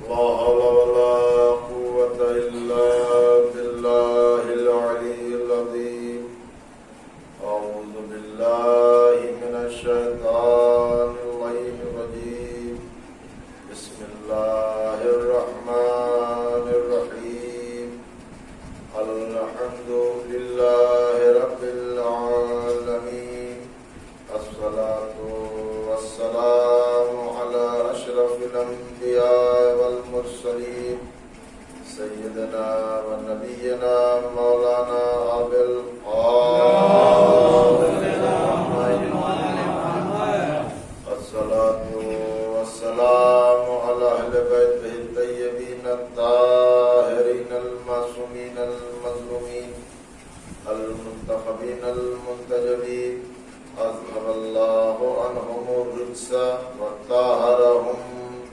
لا حول ولا قوة إلا بالله العلي العظيم. أعوذ بالله من الشيطان اللعين الرجيم. بسم الله الرحمن الرحيم. الحمد لله رب العالمين. الصلاة والسلام على أشرف الأنبياء والمرسلين سيدنا ونبينا مولانا أبي القاسم الصلاة والسلام على أهل بيته الطيبين الطاهرين المعصومين المظلومين المنتخبين المنتجبين. أذهب الله عنهم الرجس وطهرهم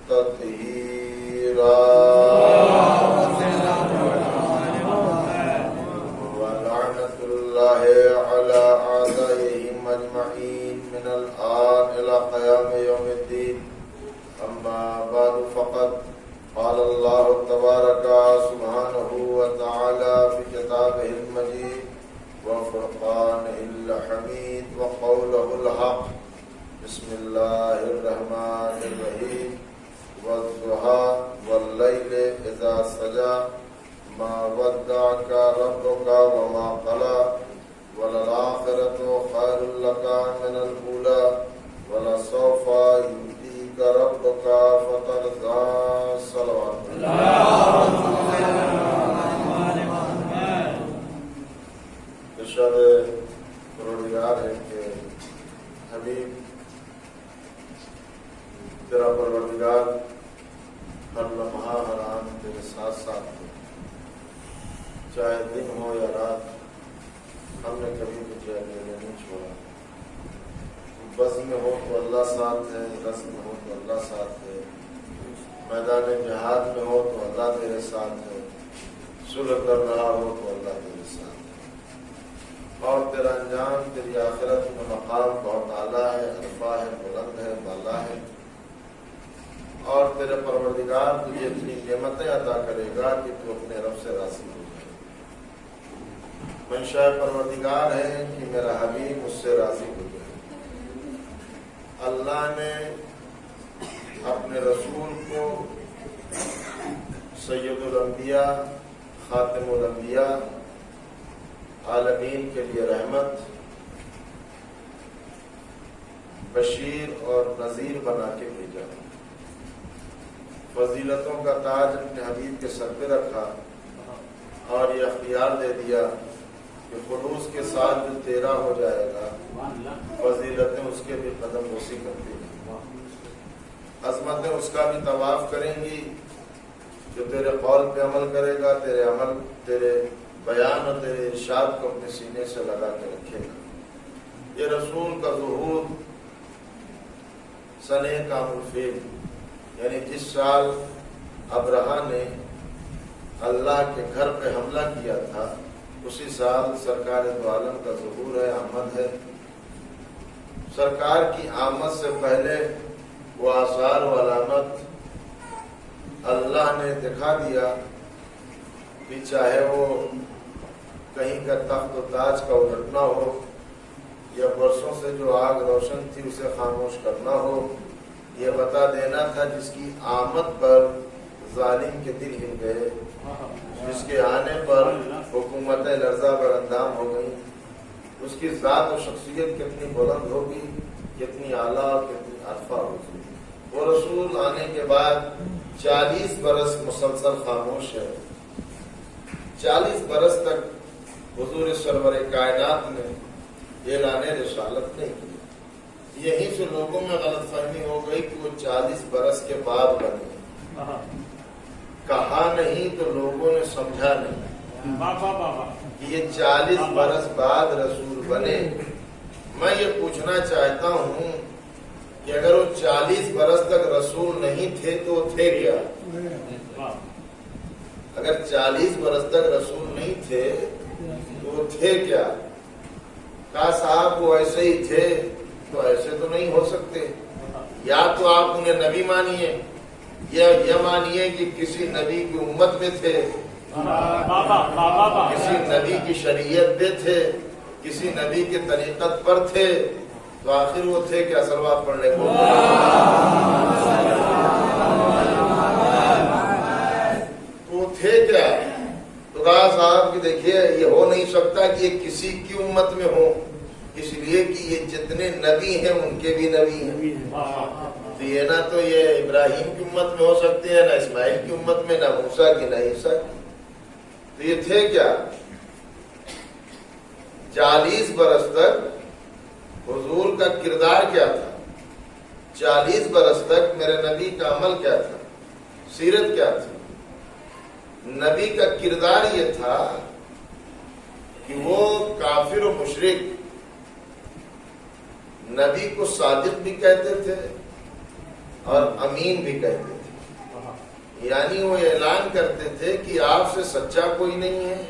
تطهيرا. ولعنة الله على أعدائهم أجمعين من الآن إلى قيام يوم الدين. أما بعد فقد قال الله تبارك سبحانه وتعالى في كتابه المجيد وفرقانه الحميد وقوله الحق. بسم الله الرحمن الرحيم. والضحى والليل إذا سجى ما ودعك ربك وما قلى وللآخرة خير لك من الأولى ولسوف يؤتيك ربك فترضى. صلوات ارشاد پروردگار ہے کہ حبیب تیرا پروردگار ہر لمحہ ہر آن تیرے ساتھ ساتھ ہو، چاہے دن ہو یا رات. ہم نے کبھی تجھے اکیلے نہیں چھوڑا. بز میں ہو تو اللہ ساتھ ہے، رزق میں ہو تو اللہ ساتھ ہے، میدان جہاد میں ہو تو اللہ تیرے ساتھ ہے، صلح کر رہا ہو تو اللہ تیرے ساتھ ہے. اور تیرا انجام تیری آخرت میں مقام بہت اعلیٰ ہے، عرفہ ہے، بلند ہے، بالا ہے. اور تیرے پروردگار تجھے اتنی نعمتیں عطا کرے گا کہ تو اپنے رب سے راضی ہو جائے. منشاء پروردگار ہے کہ میرا حبیب مجھ سے راضی ہو جائے. اللہ نے اپنے رسول کو سید الانبیاء، خاتم الانبیاء، عالمین کے لیے رحمت، بشیر اور نذیر بنا کے بھیجا. فضیلتوں کا تاج اپنے حبیب کے سر پہ رکھا اور یہ اختیار دے دیا کہ خلوص کے ساتھ جو تیرا ہو جائے گا فضیلتیں اس کے بھی قدم بوسی کرتی ہیں، عظمتیں اس کا بھی طواف کریں گی. جو تیرے قول پہ عمل کرے گا تیرے عمل، تیرے بیان اور تیرے ارشاد کو اپنے سینے سے لگا کے رکھے گا. یہ رسول کا ظہور سنہ کام الفیل، یعنی جس سال ابرہہ نے اللہ کے گھر پہ حملہ کیا تھا اسی سال سرکار دو عالم کا ظہور ہے، آمد ہے. سرکار کی آمد سے پہلے وہ آثار و علامت اللہ نے دکھا دیا کہ چاہے وہ کہیں کا تخت و تاج کا الٹنا ہو یا برسوں سے جو آگ روشن تھی اسے خاموش کرنا ہو، یہ بتا دینا تھا جس کی آمد پر ظالم کے دل ہل گئے، جس کے آنے پر حکومتیں لرزہ بر اندام ہو گئی، اس کی ذات و شخصیت کتنی بلند ہوگی، کتنی اعلیٰ اور کتنی عرفہ ہوگی. وہ رسول آنے کے بعد 40 برس مسلسل خاموش ہے. 40 برس تک حضور سرور کائنات نے اعلان رسالت نہیں کی. یہیں سے لوگوں میں غلط فہمی ہو گئی کہ وہ 40 برس کے بعد بنے. کہا نہیں تو لوگوں نے سمجھا نہیں کہ یہ 40 برس بعد رسول بنے. میں یہ پوچھنا چاہتا ہوں کہ اگر وہ 40 برس تک رسول نہیں تھے تو وہ تھے کیا؟ اگر 40 برس تک رسول نہیں تھے تو وہ تھے کیا؟ کہا صاحب وہ ایسے ہی تھے تو ایسے تو نہیں ہو سکتے. یا تو آپ انہیں نبی مانیے یہ مانیے کہ کسی نبی کی امت میں تھے، کسی نبی کی شریعت پہ تھے، کسی نبی کے طریقت پر تھے، تو آخر وہ تھے کہ صلوات پڑھنے کو تو تھے کیا؟ تو کہا صاحب کہ دیکھیے یہ ہو نہیں سکتا کہ یہ کسی کی امت میں ہو، اس لیے کہ یہ جتنے نبی ہیں ان کے بھی نبی ہیں، تو یہ نہ تو یہ ابراہیم کی امت میں ہو سکتے ہیں، نہ اسماعیل کی امت میں، نہ موسیٰ کی، نہ عیسیٰ کی۔ تو یہ تھے کیا؟ 40 برس تک حضور کا کردار کیا تھا؟ 40 برس تک میرے نبی کا عمل کیا تھا؟ سیرت کیا تھی؟ نبی کا کردار یہ تھا کہ وہ کافر و مشرک نبی کو صادق بھی کہتے تھے اور امین بھی کہتے تھے، یعنی وہ اعلان کرتے تھے کہ آپ سے سچا کوئی نہیں ہے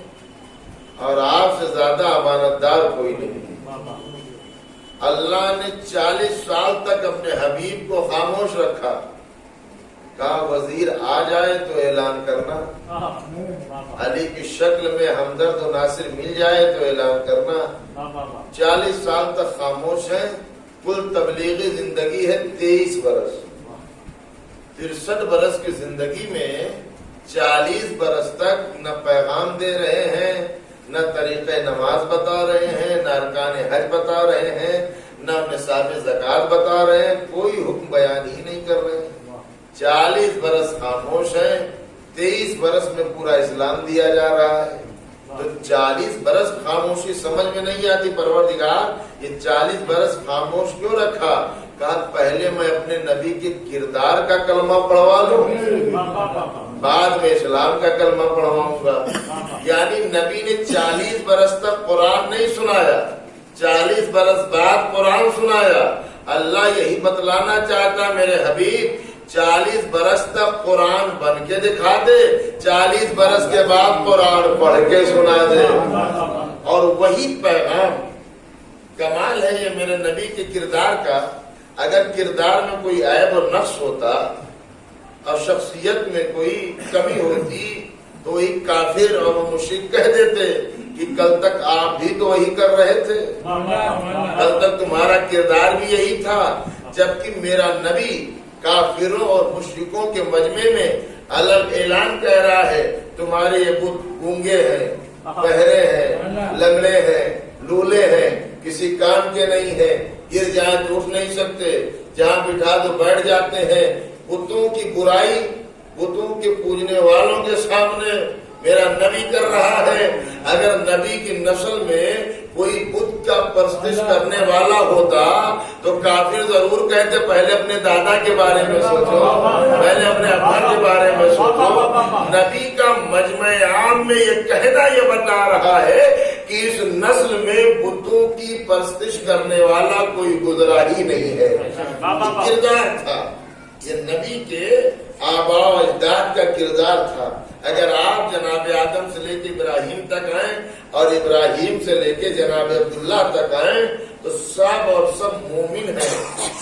اور آپ سے زیادہ امانت دار کوئی نہیں ہے۔ اللہ نے 40 سال تک اپنے حبیب کو خاموش رکھا، کہا وزیر آ جائے تو اعلان کرنا، علی کی شکل میں ہمدرد و ناصر مل جائے تو اعلان کرنا۔ 40 سال تک خاموش ہیں، کل تبلیغی زندگی ہے 23 برس، 63 برس کی زندگی میں 40 برس تک نہ پیغام دے رہے ہیں، نہ طریقہ نماز بتا رہے ہیں، نہ ارکان حج بتا رہے ہیں، نہ نصاب زکوٰۃ بتا رہے ہیں، کوئی حکم بیان ہی نہیں کر رہے ہیں۔ 40 برس خاموش ہیں، 23 برس میں پورا اسلام دیا جا رہا ہے۔ تو 40 برس خاموشی سمجھ میں نہیں آتی، پروردگار یہ 40 برس خاموش کیوں رکھا؟ کہا پہلے میں اپنے نبی کے کردار کا کلمہ پڑھوا لوں، بعد میں اسلام کا کلمہ پڑھواؤں گا۔ یعنی نبی نے 40 برس تک قرآن نہیں سنایا، 40 برس بعد قرآن سنایا۔ اللہ یہی بتلانا چاہتا میرے حبیب 40 برس تک قرآن بن کے دکھا دے، 40 برس کے بعد قرآن پڑھ کے سنا دے، اور وہی پیغام۔ کمال ہے یہ میرے نبی کے کردار کا۔ اگر کردار میں کوئی عیب اور نقص ہوتا اور شخصیت میں کوئی کمی ہوتی تو وہی کافر اور مشرک کہہ دیتے کہ کل تک آپ بھی تو وہی کر رہے تھے، کل تک تمہارا کردار بھی یہی تھا، جبکہ میرا نبی کافروں اور مشرکوں کے مجمع میں الگ اعلان کہہ رہا ہے تمہارے یہ بت گونگے ہیں، بہرے ہیں، لنگڑے ہیں، لولے ہیں، کسی کام کے نہیں ہیں، گر جائیں تو اٹھ نہیں سکتے، جہاں بٹھا تو بیٹھ جاتے ہیں۔ بتوں کی برائی بتوں کے پوجنے والوں کے سامنے میرا نبی کر رہا ہے۔ اگر نبی کی نسل میں کوئی بت کا پرستش کرنے والا ہوتا تو کافر ضرور کہتے پہلے اپنے دادا کے بارے میں سوچو، پہلے اپنے ابا کے بارے میں سوچو۔ نبی کا مجمع عام میں یہ کہنا یہ بتا رہا ہے کہ اس نسل میں بتوں کی پرستش کرنے والا کوئی گزرا ہی نہیں ہے۔ کردار تھا یہ نبی کے آباء و اجداد کا کردار تھا۔ اگر آپ جناب آدم سے لے کے ابراہیم تک آئیں اور ابراہیم سے لے کے جناب عبداللہ تک آئیں تو سب اور سب مومن ہیں،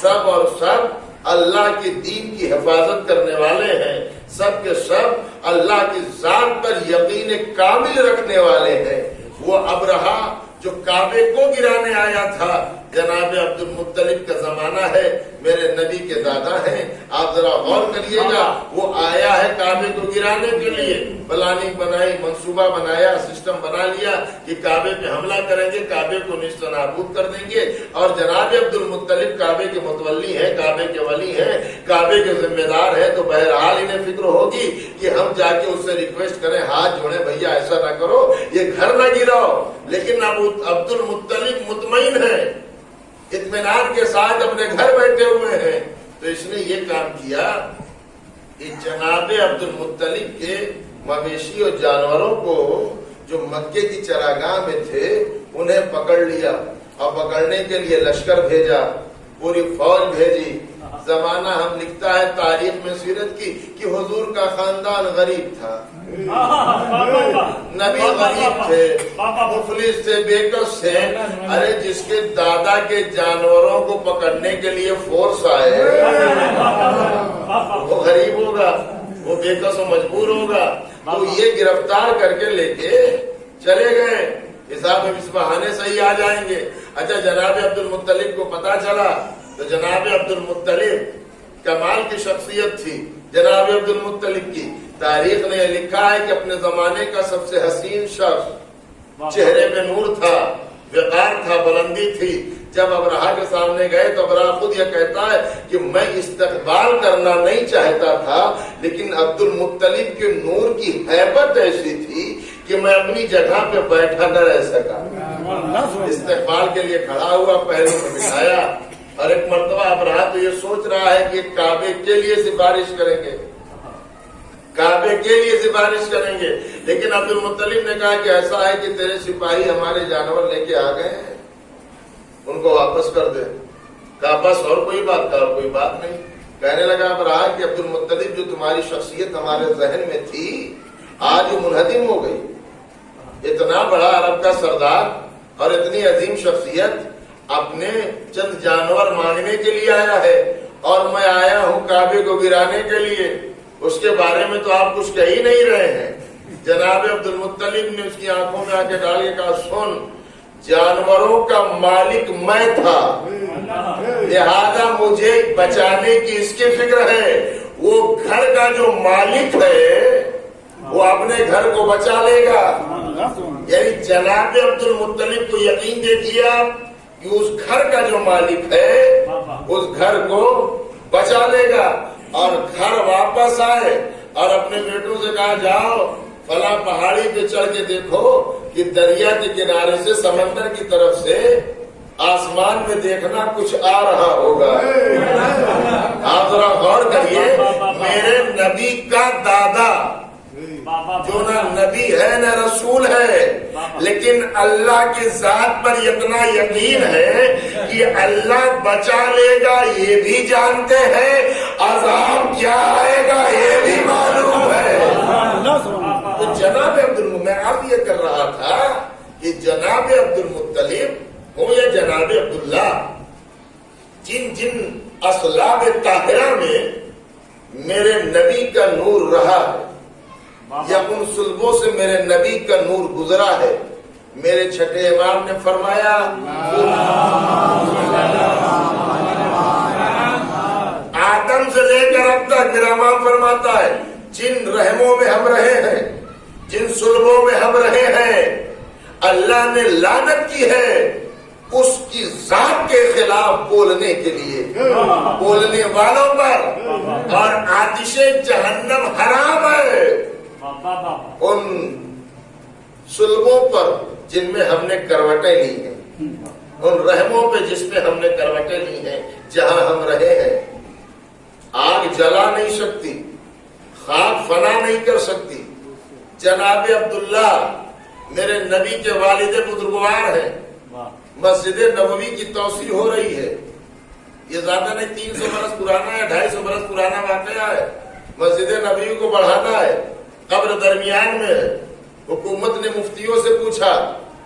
سب اور سب اللہ کے دین کی حفاظت کرنے والے ہیں، سب کے سب اللہ کی ذات پر یقین کامل رکھنے والے ہیں۔ وہ ابرہا جو کعبے کو گرانے آیا تھا جناب عبد المطلب کا زمانہ ہے، میرے نبی کے دادا ہیں، آپ ذرا غور کریے گا، وہ آیا ہے کعبے کو گرانے کے لیے، پلاننگ بنائی، منصوبہ بنایا، سسٹم بنا لیا کہ کعبے پہ حملہ کریں گے، کعبے کو نیست و نابود کر دیں گے، اور جناب عبد المطلب کعبے کے متولی ہیں، کعبے کے ولی ہیں، کعبے کے ذمہ دار ہیں، تو بہرحال انہیں فکر ہوگی کہ ہم جا کے اس سے ریکویسٹ کریں، ہاتھ جوڑیں، بھیا ایسا نہ کرو، یہ گھر نہ گراؤ۔ لیکن عبد المطلب مطمئن ہے، اطمینان کے ساتھ اپنے گھر بیٹھے ہوئے ہیں، تو اس نے یہ کام کیا کہ جناب عبد المطلب کے مویشی اور جانوروں کو جو مکے کی چراگاہ میں تھے انہیں پکڑ لیا اور پکڑنے کے لیے لشکر بھیجا، پوری فوج بھیجی، زمانہ ہم لکھتا ہے تاریخ میں سیرت کی کہ حضور کا خاندان غریب تھا، نبی غریب تھے، مفلس تھے، بےکس تھے۔ ارے جس کے دادا کے جانوروں کو پکڑنے کے لیے فورس آئے وہ غریب ہوگا، وہ بےکس و مجبور ہوگا، تو یہ گرفتار کر کے لے کے چلے گئے، حساب اس بہانے صحیح آ جائیں گے۔ اچھا جناب عبد المطلب کو پتا چلا تو جناب عبد المطلب کمال کی شخصیت تھی جناب عبد المطلب کی۔ تاریخ نے لکھا ہے کہ اپنے زمانے کا سب سے حسین شخص، چہرے میں نور تھا، وقار تھا، بلندی تھی۔ جب ابرہہ کے سامنے گئے تو ابرہہ خود یہ کہتا ہے کہ میں استقبال کرنا نہیں چاہتا تھا، لیکن عبد المطلب کے نور کی ہیبت ایسی تھی کہ میں اپنی جگہ پہ بیٹھا نہ رہ سکا۔ استقبال کے لیے کھڑا ہوا، پہلو میں بٹھایا، اور ایک مرتبہ ابرہہ تو یہ سوچ رہا ہے کہ کعبے کے لیے سفارش کریں گے، کعبے کے لیے سفارش کریں گے، لیکن عبد المطلب نے کہا کہ ایسا ہے کہ تیرے سپاہی ہمارے جانور لے کے آ گئے ہیں، ان کو واپس کر دے۔ کہا بس اور کوئی بات؟ کہا کوئی بات نہیں۔ کہنے لگا ابرہہ کہ عبد المطلب جو تمہاری شخصیت ہمارے ذہن میں تھی آج منہدم ہو گئی۔ اتنا بڑا عرب کا سردار اور اتنی عظیم شخصیت اپنے چند جانور مانگنے کے لیے آیا ہے، اور میں آیا ہوں کعبے کو گرانے کے لیے، اس کے بارے میں تو آپ کچھ کہہ ہی نہیں رہے ہیں۔ جناب عبد المطلب نے اس کی آنکھوں میں آ کے ڈال کے کہا سن، جانوروں کا مالک میں تھا، لہذا مجھے بچانے کی اس کی فکر ہے، وہ گھر کا جو مالک ہے وہ اپنے گھر کو بچا لے گا۔ یعنی جناب عبد المطلب کو یقین دے دیا کہ اس گھر کا جو مالک ہے اس گھر کو بچا لے گا، اور گھر واپس آئے اور اپنے بیٹوں سے کہا جاؤ فلاں پہاڑی پہ چڑھ کے دیکھو کہ دریا کے کنارے سے سمندر کی طرف سے آسمان میں دیکھنا کچھ آ رہا ہوگا۔ آپ ذرا غور کریے، میرے نبی کا دادا جو نہ نبی ہے نہ رسول ہے، لیکن اللہ کی ذات پر اتنا یقین ہے کہ اللہ بچا لے گا یہ بھی جانتے ہیں، عذاب کیا آئے گا یہ بھی معلوم ہے۔ تو جناب عبد المطلب، میں اب یہ کر رہا تھا کہ جناب عبد المطلب ہو یا جناب عبداللہ، جن جن اصلاب طاہرہ میں میرے نبی کا نور رہا ہے یا ان صلبوں سے میرے نبی کا نور گزرا ہے، میرے چھٹے امام نے فرمایا آدم سے لے کر اب تک میرا امام فرماتا ہے جن رحموں میں ہم رہے ہیں، جن صلبوں میں ہم رہے ہیں، اللہ نے لعنت کی ہے اس کی ذات کے خلاف بولنے کے لیے، بولنے والوں پر، اور آتش جہنم حرام ہے ان صلبوں پر جن میں ہم نے کروٹیں لی ہیں، ان رحموں پہ جس پہ ہم نے کروٹیں لی ہیں، جہاں ہم رہے ہیں۔ آگ جلا نہیں سکتی، خاک فنا نہیں کر سکتی۔ جناب عبداللہ میرے نبی کے والد بزرگوار ہیں، مسجد نبوی کی توسیع ہو رہی ہے، یہ زیادہ نہیں 300 برس پرانا ہے، 250 برس پرانا واقعہ ہے۔ مسجد نبوی کو بڑھانا ہے، قبر درمیان میں ہے۔ حکومت نے مفتیوں سے پوچھا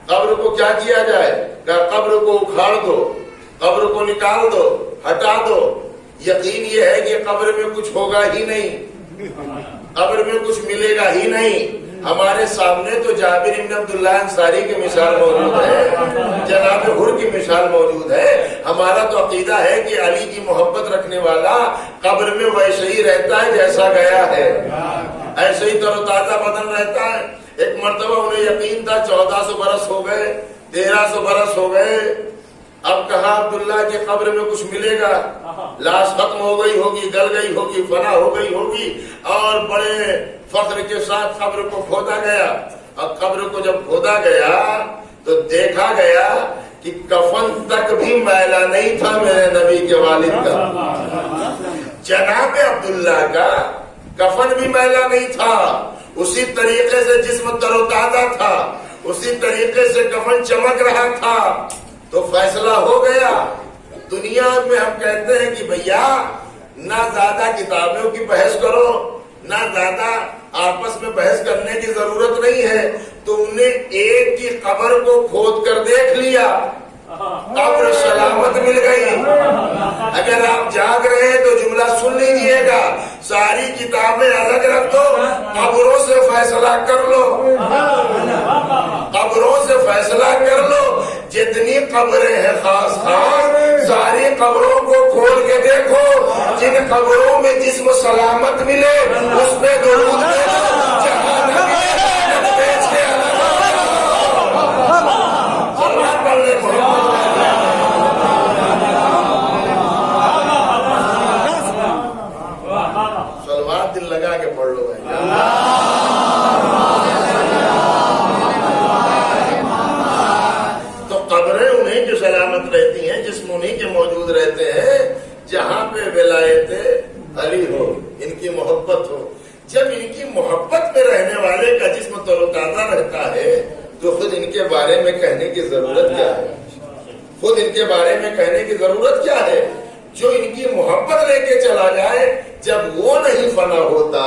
قبر کو کیا کیا جائے، کہا قبر کو اکھاڑ دو، قبر کو نکال دو، ہٹا دو۔ یقین یہ ہے کہ قبر میں کچھ ہوگا ہی نہیں، قبر میں کچھ ملے گا ہی نہیں۔ ہمارے سامنے تو جابر بن عبداللہ انصاری کی مثال موجود ہے، جناب حر کی مثال موجود ہے۔ ہمارا تو عقیدہ ہے کہ علی کی محبت رکھنے والا قبر میں ویسے ہی رہتا ہے جیسا گیا ہے، ایسے ہی تر و تازہ بدن رہتا ہے۔ ایک مرتبہ انہیں یقین تھا 1400 برس ہو گئے، 1300 برس ہو گئے، اب کہا عبداللہ کی قبر میں کچھ ملے گا، لاش ختم ہو گئی ہوگی، گل گئی ہوگی، فنا ہو گئی ہوگی، اور بڑے فخر کے ساتھ قبر کو کھودا گیا۔ اب قبر کو جب کھودا گیا تو دیکھا گیا کہ کفن تک بھی میلا نہیں تھا میرے نبی کے والد کا، جناب عبداللہ کا کفن بھی میلا نہیں تھا، اسی طریقے سے جسم تر و تازہ تھا، اسی طریقے سے کفن چمک رہا تھا۔ تو فیصلہ ہو گیا۔ دنیا میں ہم کہتے ہیں کہ بھیا نہ زیادہ کتابوں کی بحث کرو، نہ زیادہ آپس میں بحث کرنے کی ضرورت نہیں ہے. تم نے ایک کی قبر کو کھود کر دیکھ لیا، قبر سلامت مل گئی. اگر آپ جاگ رہے ہیں تو جملہ سن لیجیے گا، ساری کتابیں الگ رکھ دو، قبروں سے فیصلہ کر لو، قبروں سے فیصلہ کر لو. جتنی قبریں ہیں خاص ساری قبروں کو کھول کے دیکھو، جن قبروں میں جسم سلامت ملے اس پہ درود بھیجو، جہاں نہ ملے لعنت بھیج کے سلوات پڑھ لے. سلوات دل لگا کے پڑھ لو بھائی. تو قبریں انہیں کی سلامت رہتی ہیں، جسم انہیں کے موجود رہتے ہیں جہاں پہ ولایت علی ہو، ان کی محبت ہو. جب ان کی محبت میں رہنے والے کا جسم تر و تازہ رہتا ہے تو خود ان کے بارے میں کہنے کی ضرورت کیا ہے؟ خود ان کے بارے میں کہنے کی ضرورت کیا ہے؟ جو ان کی محبت لے کے چلا جائے، جب وہ نہیں فنا ہوتا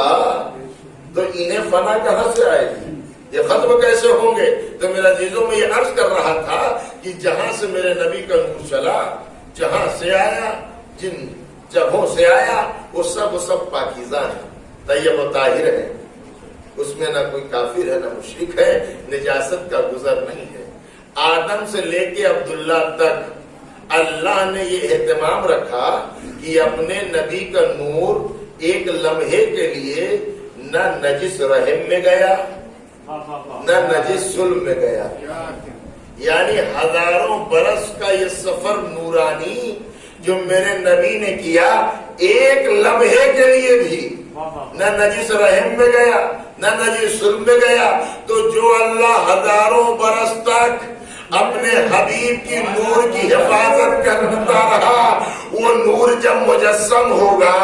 تو انہیں فنا کہاں سے آئے گی؟ یہ ختم کیسے ہوں گے؟ تو میرا عزیزوں میں یہ عرض کر رہا تھا کہ جہاں سے میرے نبی کا نور چلا، جہاں سے آیا، جن جگہوں سے آیا، وہ سب پاکیزہ ہیں، طیب و طاہر ہیں. اس میں نہ کوئی کافر ہے، نہ مشرک ہے، نجاست کا گزر نہیں ہے. آدم سے لے کے عبداللہ تک اللہ نے یہ اہتمام رکھا کہ اپنے نبی کا نور ایک لمحے کے لیے نہ نجس رحم میں گیا نہ نجس سلم میں گیا. یعنی ہزاروں برس کا یہ سفر نورانی جو میرے نبی نے کیا، ایک لمحے کے لیے بھی نہ نجس رحم میں گیا نہ نجس سلم میں گیا. تو جو اللہ ہزاروں برس تک اپنے حبیب کی نور کی حفاظت کرتا رہا، وہ نور جب مجسم ہوگا،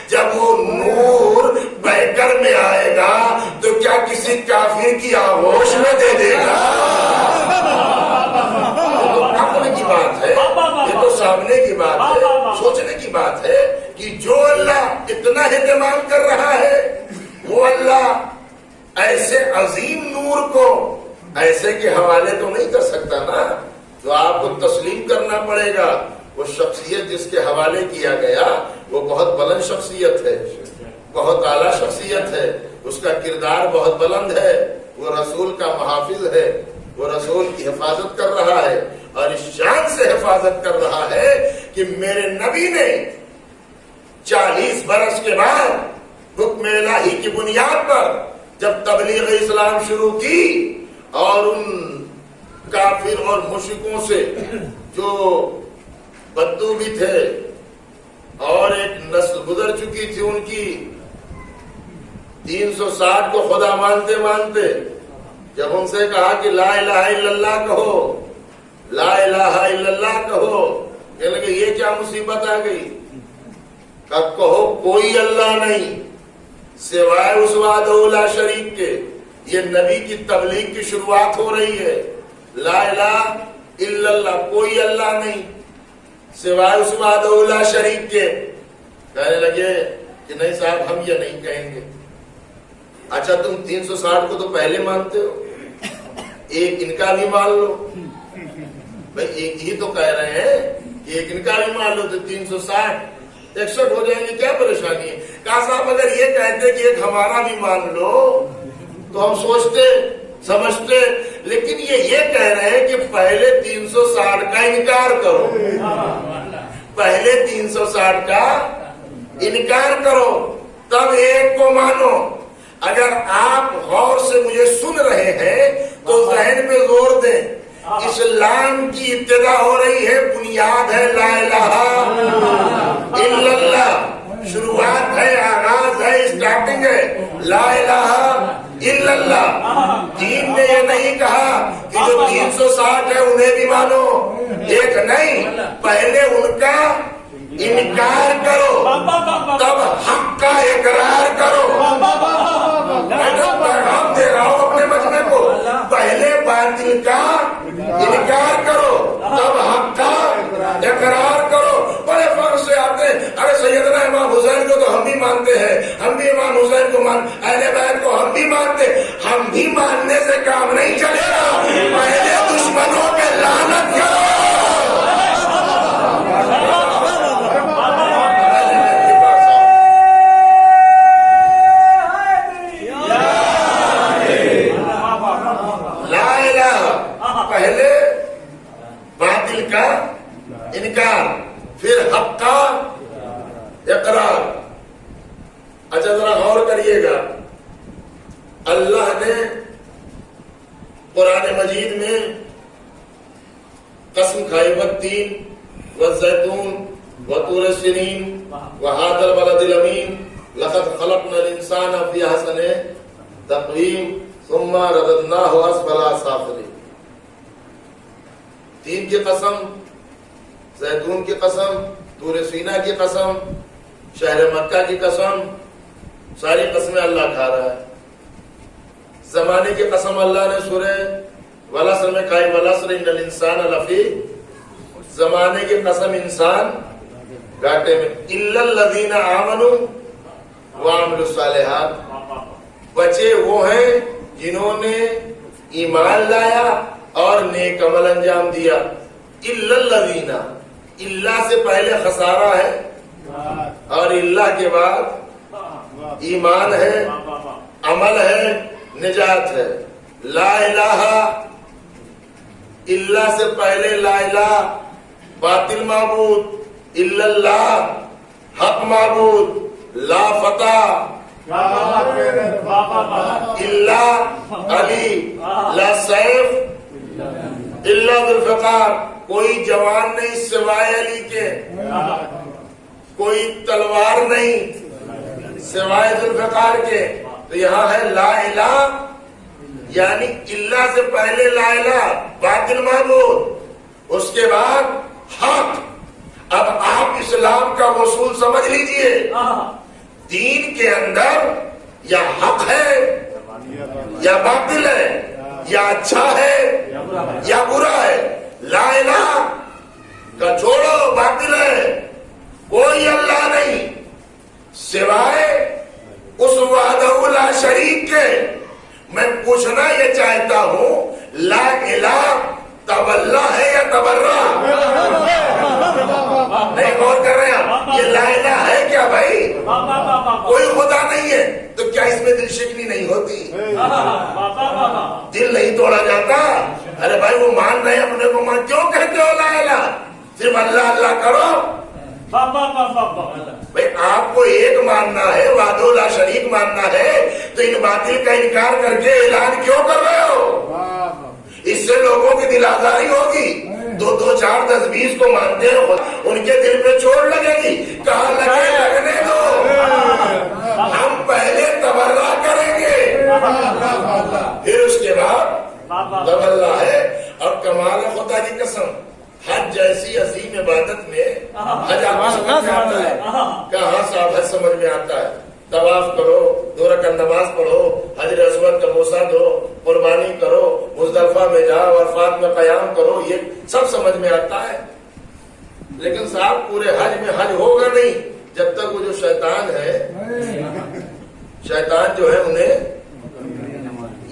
جب وہ نور بیکر میں آئے گا تو کیا کسی کافر کی آغوش میں دے دے گا؟ یہ تو عقل کی بات ہے، یہ تو سامنے کی بات ہے، سوچنے کی بات ہے کہ جو اللہ اتنا اہتمام کر رہا ہے، وہ اللہ ایسے عظیم نور کو ایسے کے حوالے تو نہیں کر سکتا نا. تو آپ کو تسلیم کرنا پڑے گا. وہ شخصیت جس کے حوالے کیا گیا وہ بہت بلند شخصیت ہے، بہت اعلیٰ شخصیت ہے، اس کا کردار بہت بلند ہے. وہ رسول کا محافظ ہے، وہ رسول کی حفاظت کر رہا ہے، اور اس شان سے حفاظت کر رہا ہے کہ میرے نبی نے 40 برس کے بعد حکم الہی کی بنیاد پر جب تبلیغ اسلام شروع کی اور ان کافر اور مشرکوں سے جو بدو بھی تھے اور ایک نسل گزر چکی تھی ان کی 360 کو خدا مانتے مانتے، جب ان سے کہا کہ لا الہ الا اللہ کہو، لا الہ الا اللہ کہو، کہنے لگے یہ کیا مصیبت آ گئی؟ کہو کوئی اللہ نہیں سوائے اس وحدہ لا شریک کے. یہ نبی کی تبلیغ کی شروعات ہو رہی ہے. لا الہ الا اللہ، کوئی اللہ نہیں سوائے اس وحدہ لا شریک کے. کہنے لگے کہ نہیں صاحب ہم یہ نہیں کہیں گے. اچھا تم 360 کو تو پہلے مانتے ہو، ایک ان کا بھی مان لو. بھائی ایک ہی تو کہہ رہے ہیں کہ ایک ان کا بھی مان لو تو 360 61 ہو جائیں گے، کیا پریشانی ہے؟ کہا صاحب اگر یہ کہتے کہ ایک ہمارا بھی مان لو تو ہم سوچتے سمجھتے، لیکن یہ کہہ رہے ہیں کہ پہلے 360 کا انکار کرو، پہلے 360 کا انکار کرو تب ایک کو مانو. اگر آپ غور سے مجھے سن رہے ہیں تو ذہن پہ زور دیں. اسلام کی ابتدا ہو رہی ہے، بنیاد ہے لا الہ الا اللہ، شروعات ہے، آغاز ہے، اسٹارٹنگ ہے لا الہ الا اللہ. دین نے یہ نہیں کہا کہ جو 360 ہے انہیں بھی مانو، ایک نہیں، پہلے ان کا انکار کرو تب حق کا اقرار کرو. میں پیغام دے رہا ہوں اپنے مجمع کو، پہلے باطل کا انکار کرو تب حق کا اقرار کرو. بڑے فرق سے آتے ہیں، ارے سیدنا بیت کو مان، اہل بیت کو ہم بھی مانتے، ہم بھی ماننے سے کام نہیں چلے گا، پہلے دشمنوں پہ لعنت کرو۔ لا الہ، پہلے باطل کا انکار، پھر حق کا اقرار۔ اچھا ذرا غور کریے گا، اللہ نے قرآن مجید میں قسم کھائی والتین والزیتون وطور سنین وہذا البلد الامین لقد خلقنا الانسان فی احسن تقویم ثم رددناہ اسفل سافلین۔ تین کی قسم، زیتون کی قسم، طور سینا کی قسم، شہر مکہ کی قسم، ساری قسمیں اللہ کھا رہا ہے۔ زمانے کی قسم اللہ نے سورہ والعصر میں کھائی، والعصر ان الانسان لفی، زمانے کی قسم انسان گھاٹے میں، الا الذین آمنوا وعملوا الصالحات، بچے وہ ہیں جنہوں نے ایمان لایا اور نیک عمل انجام دیا۔ الا الذین، اللہ سے پہلے خسارہ ہے اور اللہ کے بعد ایمان ہے، عمل ہے، نجات ہے۔ لا الہ، اللہ سے پہلے لا الہ، باطل معبود، الا اللہ، حق معبود، لا فتح، الا علی، لا سیف الا ذوالفقار، کوئی جوان نہیں سوائے علی کے، کوئی تلوار نہیں سوائے ذوالفقار کے۔ تو یہاں ہے لا الہ، یعنی اللہ سے پہلے لا الہ، باطل معبود، اس کے بعد حق۔ اب آپ اسلام کا اصول سمجھ لیجئے، دین کے اندر یا حق ہے یا باطل ہے، یا اچھا ہے یا برا ہے۔ لا الہ کا چھوڑو، باطل ہے، کوئی اللہ نہیں سوائے اس وحدہ لا شریک کے۔ میں پوچھنا یہ چاہتا ہوں، لا الہ تولہ ہے یا تبرہ؟ نہیں غور کر رہے ہیں، یہ لا الہ ہے کیا بھائی؟ کوئی خدا نہیں ہے تو کیا اس میں دل شکنی نہیں ہوتی؟ دل نہیں توڑا جاتا؟ ارے بھائی وہ مان رہے ہیں، اپنے کو مان، کیوں کہتے ہو لا الہ؟ صرف اللہ اللہ کرو۔ بھائی آپ کو ایک ماننا ہے، وحدہ لا شریک ماننا ہے، تو ان باطل کا انکار کر کے اعلان کیوں کر رہے ہو؟ اس سے لوگوں کی دل آزاری ہوگی، 2 2 4 10 20 کو مانتے ہیں، ان کے دل پہ چوٹ لگے گی۔ کہاں لگے لگنے دو، ہم پہلے تبرہ کریں گے، پھر اس کے بعد تولہ ہے۔ اور کمال خدا کی قسم، حج جیسی عظیم عبادت میں حج آپ کو سمجھ میں آتا ہے؟ کہاں صاحب حج سمجھ میں آتا ہے؟ طواف کرو، 2 رکعت نماز پڑھو، حجر اسود کا بوسہ دو، قربانی کرو، مزدلفہ میں جاؤ، عرفات میں قیام کرو، یہ سب سمجھ میں آتا ہے۔ لیکن صاحب پورے حج میں حج ہوگا نہیں جب تک وہ جو شیطان ہے، شیطان جو ہے انہیں،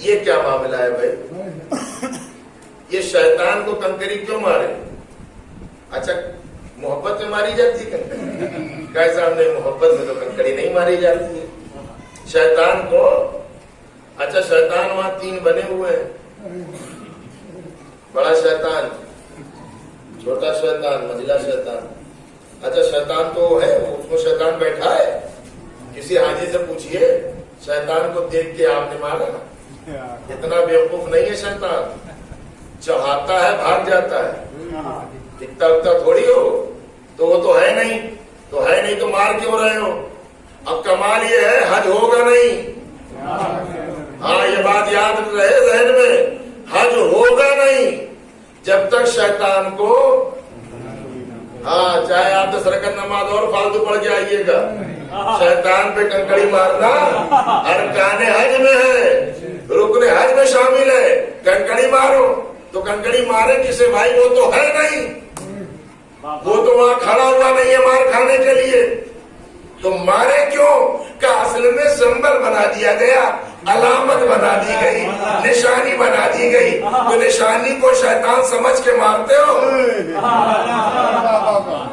یہ کیا معاملہ ہے بھائی؟ یہ شیطان کو کنکری کیوں مارے؟ اچھا محبت میں ماری جاتی کنکری؟ کیسا ہم نے محبت میں تو کنکری نہیں ماری جاتی ہے شیطان کو۔ اچھا شیطان وہاں 3 بنے ہوئے ہیں، بڑا شیطان، چھوٹا شیطان، منجلا شیطان۔ اچھا شیطان تو ہے، اس کو شیطان بیٹھا ہے، کسی حاجی سے پوچھئے شیطان کو دیکھ کے آپ نے مارا؟ اتنا بیوقوف نہیں ہے شیطان، چڑھاتا ہے بھاگ جاتا ہے، دکھتا اکتا تھوڑی ہو، تو وہ تو ہے نہیں، تو ہے نہیں تو مار کیوں رہے ہو؟ اب کمال یہ ہے حج ہوگا نہیں، ہاں یہ بات یاد رہے ذہن میں، حج ہوگا نہیں جب تک شیطان کو، ہاں چاہے آپ 10 رکعت نماز اور فالتو پڑھ کے آئیے گا، شیطان پہ کنکڑی مارنا ارکان حج میں ہے، رکن حج میں شامل ہے۔ کنکڑی مارو تو کنکڑی مارے کسے بھائی؟ وہ تو ہے نہیں، وہ تو وہاں کھڑا ہوا نہیں ہے مار کھانے کے لیے۔ تو مارے کیوں کہ اصل میں سمبل بنا دیا گیا، علامت بنا دی گئی، نشانی بنا دی گئی. تو نشانی کو شیطان سمجھ کے مارتے ہو،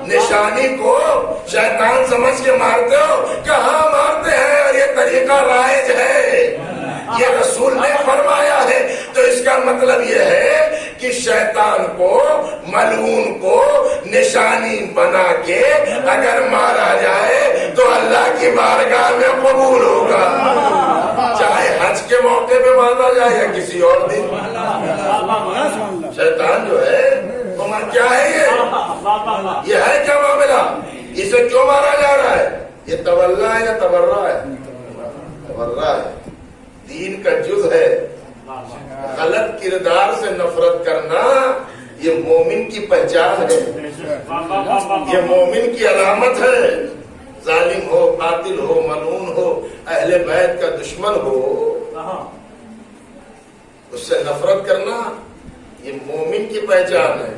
نشانی کو شیطان سمجھ کے مارتے ہو. کہاں مارتے ہیں؟ اور یہ طریقہ رائج ہے، یہ رسول نے فرمایا ہے. تو اس کا مطلب یہ ہے کہ شیطان کو، ملعون کو نشانی بنا کے اگر مارا جائے تو اللہ کی بارگاہ میں قبول ہوگا، چاہے حج کے موقع پہ مارا جائے یا کسی اور دن. شیطان جو ہے وہ کیا ہے؟ یہ ہے کیا معاملہ؟ اسے کیوں مارا جا رہا ہے؟ یہ تولا ہے یا تبرہ ہے؟ تبرہ ہے، دین کا جز ہے. غلط کردار سے نفرت کرنا یہ مومن کی پہچان ہے، یہ مومن کی علامت ہے. ظالم ہو، قاتل ہو، ملعون ہو، اہل بیت کا دشمن ہو، اس سے نفرت کرنا یہ مومن کی پہچان ہے.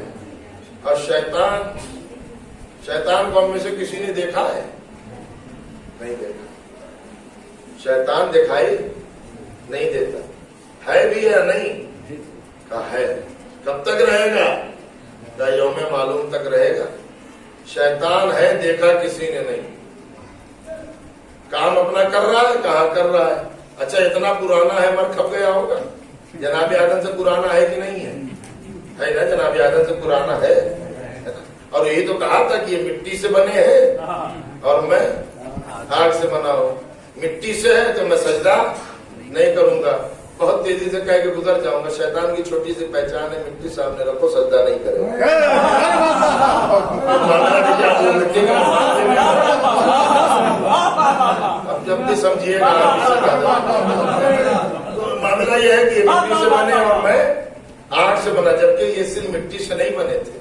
اور شیطان کو ہم میں سے کسی نے دیکھا ہے؟ نہیں دیکھا. شیطان دکھائی نہیں دیتا. ہے بھی یا نہیں؟ کہا ہے. کب تک رہے گا؟ کہا یوم معلوم تک رہے گا. شیطان ہے، دیکھا کسی نے نہیں. کام اپنا کر رہا ہے. کہاں کر رہا ہے؟ اچھا اتنا پرانا ہے، مر کھپ گیا ہوگا. جناب آدم سے پرانا ہے کہ نہیں ہے؟ ہے نا، جناب آدم سے پرانا ہے. اور یہی تو کہا تھا کہ یہ مٹی سے بنے ہیں اور میں آگ سے بنا ہوں. مٹی سے ہے تو میں سجدہ نہیں کروں گا، بہت تیزی سے کہہ کے گزر جاؤں گا. شیطان کی چھوٹی سی پہچان ہے، مٹی سامنے رکھو سجدہ نہیں کرے گا. اب جب بھی سمجھیے گا تو معاملہ یہ ہے کہ مٹی سے بنے اور میں آگ سے بنا، جبکہ یہ صرف مٹی سے نہیں بنے تھے.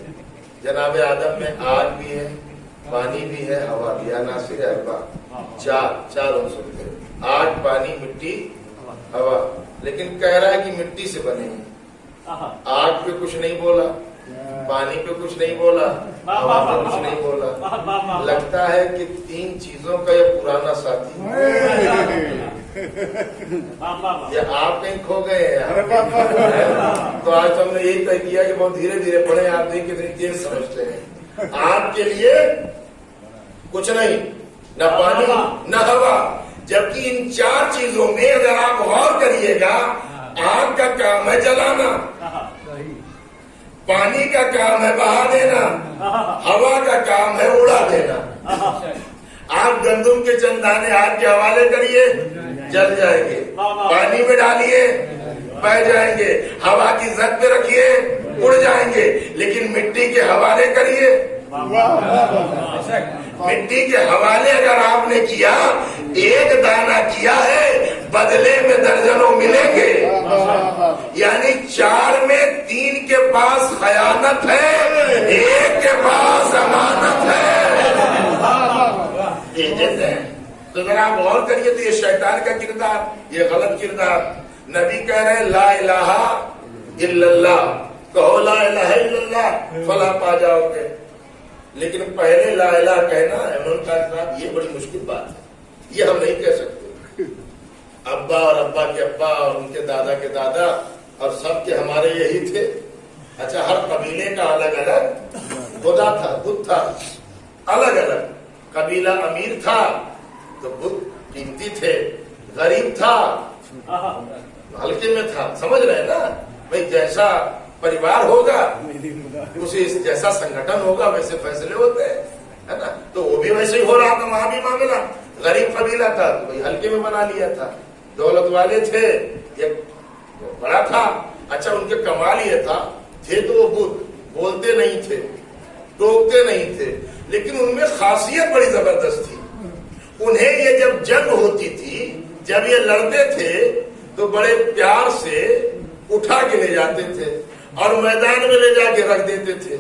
جناب آدم میں آگ بھی ہے، پانی بھی ہے، ہوا بھی ہے. عناصر اربع، چار عنصر تھے: آگ، پانی، مٹی، ہوا. لیکن کہہ رہا ہے کہ مٹی سے بنے ہیں. آگ پہ کچھ نہیں بولا، پانی پہ کچھ نہیں بولا، ہوا پہ کچھ نہیں بولا. لگتا ہے کہ تین چیزوں کا یہ پرانا ساتھی یہ آپ کہیں کھو گئے ہیں. تو آج ہم نے یہی طے کیا کہ بہت دھیرے دھیرے پڑھیں. آپ دیکھ کتنی تیز سمجھتے ہیں. آپ کے لیے کچھ نہیں، نہ پانی نہ ہوا. جبکہ ان چار چیزوں میں اگر آپ غور کریے گا، آگ کا کام ہے جلانا، پانی کا کام ہے بہا دینا، ہوا کا کام ہے اڑا دینا. آپ گندم کے چند دانے آگ کے حوالے کریے، جل جائیں گے. پانی میں ڈالیے، بہ جائیں گے. ہوا کی زد پہ رکھیے، اڑ جائیں گے. لیکن مٹی کے حوالے کریے، مٹی کے حوالے اگر آپ نے کیا، ایک دانہ کیا ہے، بدلے میں درجنوں ملیں گے. یعنی 4 میں 3 کے پاس خیانت ہے، 1 کے پاس امانت ہے. تو اگر آپ غور کریے تو یہ شیطان کا کردار، یہ غلط کردار. نبی کہہ رہے ہیں لا الہ الا اللہ، کہو لا الہ الا اللہ فلاح پا جاؤ گے. لیکن پہلے لا الہ کہنا ہے، انہوں نے کہا یہ بڑی مشکل بات ہے، یہ ہم نہیں کہہ سکتے. ابا اور ابا کے ابا اور ان کے دادا کے دادا اور سب کے ہمارے یہی تھے. اچھا، ہر قبیلے کا الگ الگ خدا تھا، بت تھا، الگ الگ. قبیلہ امیر تھا تو بت قیمتی تھے، غریب تھا ہلکے میں تھا. سمجھ رہے ہیں نا بھائی؟ جیسا پریوار ہوگا اسی جیسا سنگھٹن ہوگا ویسے فیصلے ہوتے ہیں، ہے نا. تو وہ بھی ویسے ہی ہو رہا تھا وہاں بھی معاملہ. غریب قبیلہ تھا تو بھائی ہلکے میں بنا لیا تھا. دولت والے تھے، ایک بڑا تھا. اچھا، ان کے کمال یہ تھا، تھے تو وہ بت، بولتے نہیں تھے، ٹوکتے نہیں تھے، لیکن ان میں خاصیت بڑی زبردست تھی. انہیں یہ جب جنگ ہوتی تھی، جب یہ لڑتے تھے تو بڑے پیار سے اٹھا کے لے جاتے تھے اور میدان میں لے جا کے رکھ دیتے تھے.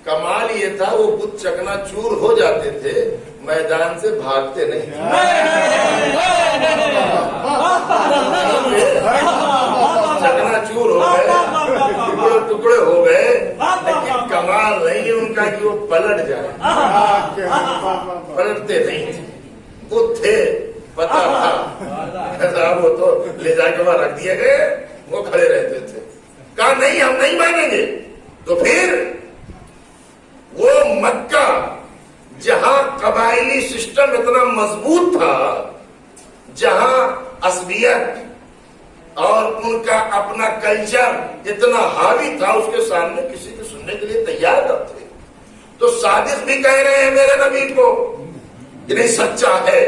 کمال یہ تھا وہ بت چکنا چور ہو جاتے تھے، میدان سے بھاگتے نہیں. چکنا چور ہو گئے، ٹکڑے ہو گئے، لیکن کمال نہیں ان کا کہ وہ پلٹ جائے، پلٹتے نہیں تھے. وہ تھے، پتا تھا صاحب، وہ تو لے جا کے وہاں رکھ دیے گئے، وہ کھڑے رہتے تھے. کہا نہیں ہم نہیں مانیں گے. تو پھر وہ مکہ جہاں قبائلی سسٹم اتنا مضبوط تھا، جہاں عصبیت اور ان کا اپنا کلچر اتنا حاوی تھا، اس کے سامنے کسی کو سننے کے لیے تیار نہ تھے. تو صادق بھی کہہ رہے ہیں میرے نبی کو کہ نہیں سچا ہے.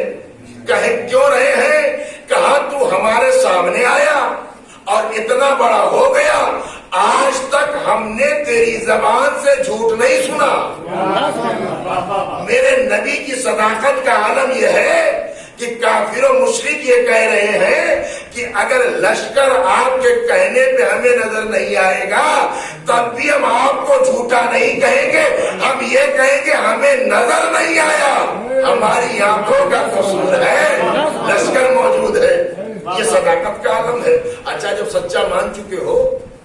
کہے کیوں رہے ہیں؟ کہا تو ہمارے سامنے آیا اور اتنا بڑا ہو گیا، آج تک ہم نے تیری زبان سے جھوٹ نہیں سنا. میرے نبی کی صداقت کا عالم یہ ہے کہ کافر و مشرک یہ کہہ رہے ہیں کہ اگر لشکر آپ کے کہنے پہ ہمیں نظر نہیں آئے گا تب بھی ہم آپ کو جھوٹا نہیں کہیں گے، ہم یہ کہیں گے ہمیں نظر نہیں آیا، ہماری آنکھوں کا قصور ہے، لشکر موجود ہے. یہ صداقت کا عالم ہے. اچھا جب سچا مان چکے ہو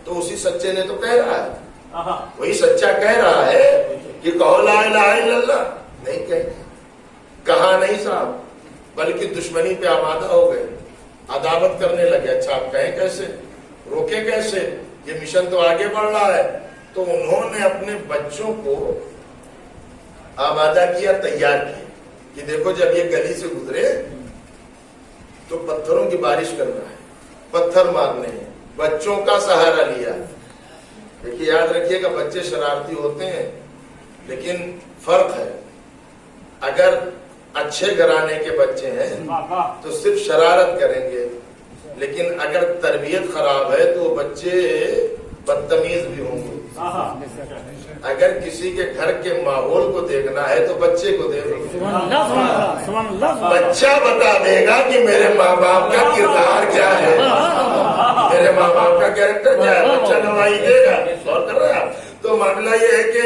تو اسی سچے نے تو کہہ رہا ہے، وہی سچا کہہ رہا ہے کہ کہو لا الہ الا اللہ. نہیں کہیں، کہا نہیں صاحب، بلکہ دشمنی پہ آمادہ ہو گئے، عداوت کرنے لگے. اچھا آپ کہیں کیسے، روکیں کیسے، یہ مشن تو آگے بڑھ رہا ہے. تو انہوں نے اپنے بچوں کو آمادہ کیا، تیار کیا کہ دیکھو جب یہ گلی سے گزرے تو پتھروں کی بارش کرنا ہے، پتھر مارنے ہیں. بچوں کا سہارا لیا. دیکھیے یاد رکھیے گا بچے شرارتی ہوتے ہیں، لیکن فرق ہے. اگر اچھے گھرانے کے بچے ہیں تو صرف شرارت کریں گے، لیکن اگر تربیت خراب ہے تو وہ بچے بدتمیز بھی ہوں گے. اگر کسی کے گھر کے ماحول کو دیکھنا ہے تو بچے کو دیکھو. بچہ بتا دے گا کہ میرے ماں باپ کا کردار کیا ہے، میرے ماں باپ کا کیریکٹر کیا ہے. بچہ گواہی دے گا. غور کر رہا ہے. تو معاملہ یہ ہے کہ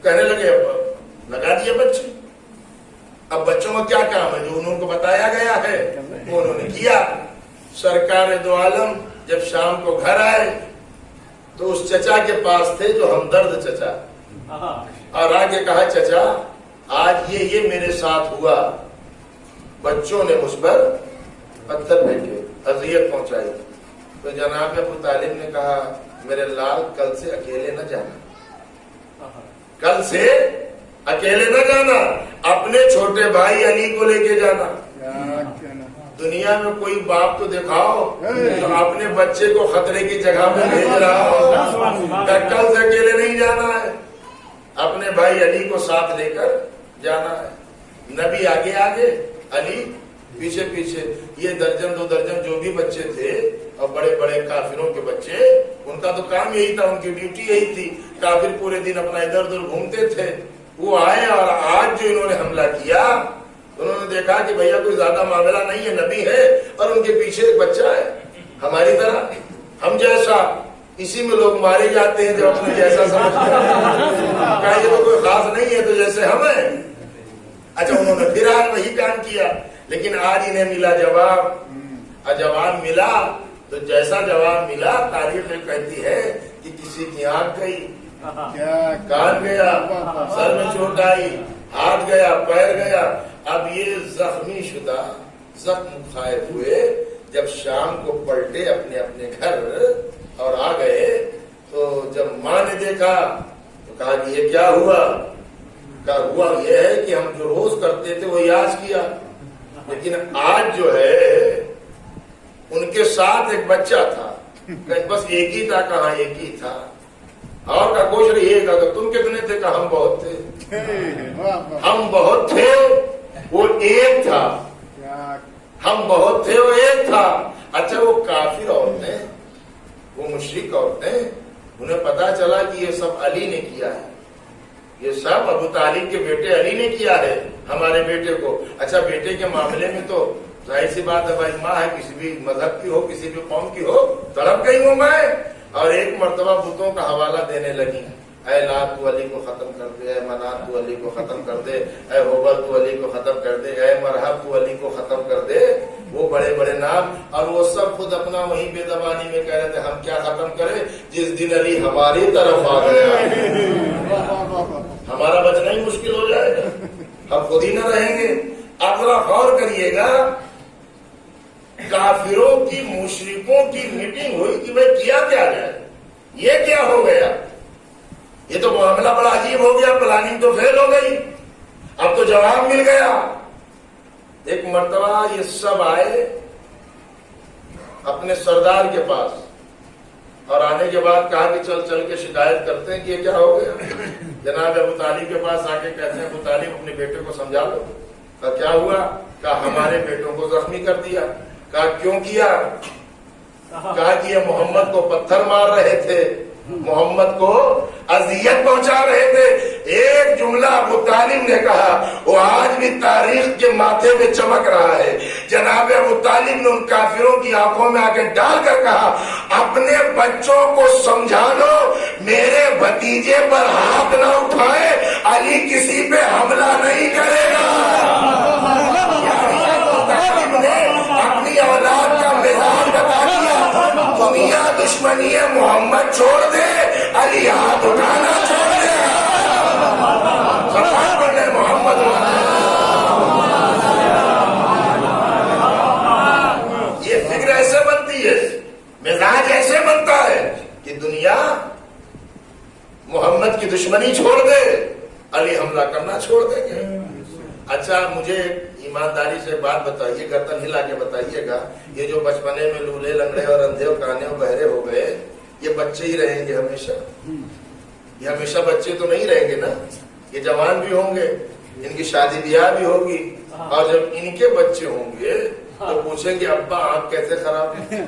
کہنے لگے لگا دیے بچے. اب بچوں کا کیا کام ہے؟ جو انہوں کو بتایا گیا ہے وہ انہوں نے کیا. سرکار دو عالم جب شام کو گھر آئے تو اس چچا کے پاس تھے جو ہمدرد چچا، اور آگے کہا چچا آج یہ میرے ساتھ ہوا. بچوں نے مجھ پر پتھر پھینکے، اذیت پہنچائی. تو جناب ابو طالب نے کہا میرے لال کل سے اکیلے نہ جانا، کل سے اکیلے نہ جانا، اپنے چھوٹے بھائی علی کو لے کے جانا. دنیا میں کوئی باپ تو دکھاؤ تو اپنے بچے کو خطرے کی جگہ پہ بھیج رہا ہو. کل سے اکیلے نہیں جانا ہے، اپنے بھائی علی کو ساتھ لے کر جانا ہے. نبی آگے آگے، علی پیچھے پیچھے. یہ درجن دو درجن جو بھی بچے تھے اور بڑے بڑے کافروں کے بچے، ان کا تو کام یہی تھا، ان کی ڈیوٹی یہی تھی. کافر پورے دن اپنا ادھر ادھر گھومتے تھے. وہ آئے اور آج جو انہوں نے حملہ کیا، انہوں نے دیکھا کہ بھیا کوئی زیادہ معاملہ نہیں ہے، نبی ہے اور ان کے پیچھے ایک بچہ ہے ہماری طرح، ہم جیسا. اسی میں لوگ مارے جاتے ہیں جب اپنے جیسا سمجھتے ہیں. کہا یہ تو کوئی خاص نہیں ہے، تو جیسے ہم ہیں. اچھا انہوں نے پھر آج وہی کام کیا، لیکن آج انہیں ملا جواب. اور جواب ملا تو جیسا جواب ملا تاریخ میں کہتی ہے کہ کسی کی آنکھ گئی، کان گیا، سر میں چوٹ آئی، ہاتھ گیا، پیر گیا. اب یہ زخمی شدہ، زخم کھائے ہوئے جب شام کو پلٹے اپنے اپنے گھر اور آ گئے تو جب ماں نے دیکھا تو کہا کہ یہ کیا ہوا؟ کہا ہوا یہ ہے کہ ہم جو روز کرتے تھے وہ یاد کیا، لیکن آج جو ہے ان کے ساتھ ایک بچہ تھا، بس ایک ہی تھا. کہاں ایک ہی تھا، اور کا کوش رہیے گا کہ تم کتنے تھے؟ کہ ہم بہت تھے، ہم بہت تھے، وہ ایک تھا. ہم بہت تھے، وہ ایک تھا. اچھا وہ کافر عورتیں، وہ مشرک عورتیں، انہیں پتا چلا کہ یہ سب علی نے کیا ہے، یہ سب ابو طالب کے بیٹے علی نے کیا ہے ہمارے بیٹے کو. اچھا بیٹے کے معاملے میں تو ظاہر سی بات ہے، بھائی ماں ہے، کسی بھی مذہب کی ہو، کسی بھی قوم کی ہو، تڑپ گئی ہوں میں. اور ایک مرتبہ بتوں کا حوالہ دینے لگی، اے لات تو علی کو ختم کر دے، اے منات تو علی کو ختم کر دے، اے حبل تو علی کو ختم کر دے، اے مرحب تو علی کو ختم کر دے. وہ بڑے بڑے نام، اور وہ سب خود اپنا وہیں بے زبانی میں کہہ رہے تھے ہم کیا ختم کریں جس دن علی ہماری طرف آ گیا، ہمارا بچنا ہی مشکل ہو جائے گا، ہم خود ہی نہ رہیں گے. آپ ذرا غور کریے گا، کافروں کی مشرکوں کی میٹنگ ہوئی کہ بھائی کیا جائے، یہ کیا ہو گیا، یہ تو معاملہ بڑا عجیب ہو گیا، پلاننگ تو فیل ہو گئی، اب تو جواب مل گیا۔ ایک مرتبہ یہ سب آئے اپنے سردار کے پاس، اور آنے کے بعد کہا کہ چل کے شکایت کرتے ہیں کہ یہ کیا ہو گیا۔ جناب ابو طالب کے پاس آ کے کہتے ہیں ابو طالب اپنے بیٹے کو سمجھا لو۔ کہا کیا ہوا؟ کہا ہمارے بیٹوں کو زخمی کر دیا۔ کہا کیوں کیا؟ کہا کہ یہ محمد کو پتھر مار رہے تھے، محمد کو اذیت پہنچا رہے تھے۔ ایک جملہ ابو طالب نے کہا وہ آج بھی تاریخ کے ماتھے پہ چمک رہا ہے۔ جناب ابو طالب نے ان کافروں کی آنکھوں میں آ کے ڈال کر کہا اپنے بچوں کو سمجھا لو، میرے بھتیجے پر ہاتھ نہ اٹھائے، علی کسی پہ حملہ نہیں کرے گا۔ ابو طالب نے اپنی اولاد کا مزاج بتا دیا، دنیا دشمنی ہے، محمد چھوڑ دے، علی ہاتھ اٹھانا چھوڑ دے۔ محمد یہ فکر ایسے بنتی ہے، مزاج ایسے بنتا ہے کہ دنیا محمد کی دشمنی چھوڑ دے، علی حملہ کرنا چھوڑ دیں گے۔ اچھا مجھے ایمانداری سے بات بتائیے، گردن ہلا کے بتائیے گا، یہ جو بچپنے میں لولے لنگڑے اور اندھے اور کانے اور بہرے ہو گئے، یہ بچے ہی رہیں گے ہمیشہ؟ یہ ہمیشہ بچے تو نہیں رہیں گے نا، یہ جوان بھی ہوں گے، ان کی شادی بیاہ بھی ہوگی، اور جب ان کے بچے ہوں گے تو پوچھیں گے ابا آنکھ کیسے خراب ہے؟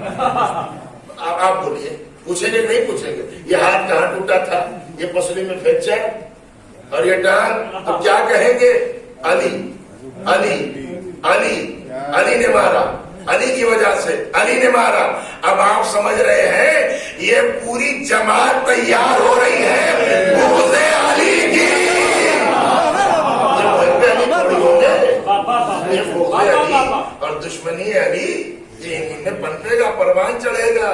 آپ بولیے، پوچھیں گے نہیں پوچھیں گے؟ یہ ہاتھ کہاں ٹوٹا تھا، یہ پسلی میں فریکچر، اور یہ ٹانگ، تو کیا کہیں گے؟ علی علی علی علی نے مارا، علی کی وجہ سے علی نے مارا۔ اب آپ سمجھ رہے ہیں یہ پوری جماعت تیار ہو رہی ہے بغض علی کی۔ یہ بغض علی اور دشمنی علی یہ انہیں پنپے گا، پروان چڑھے گا۔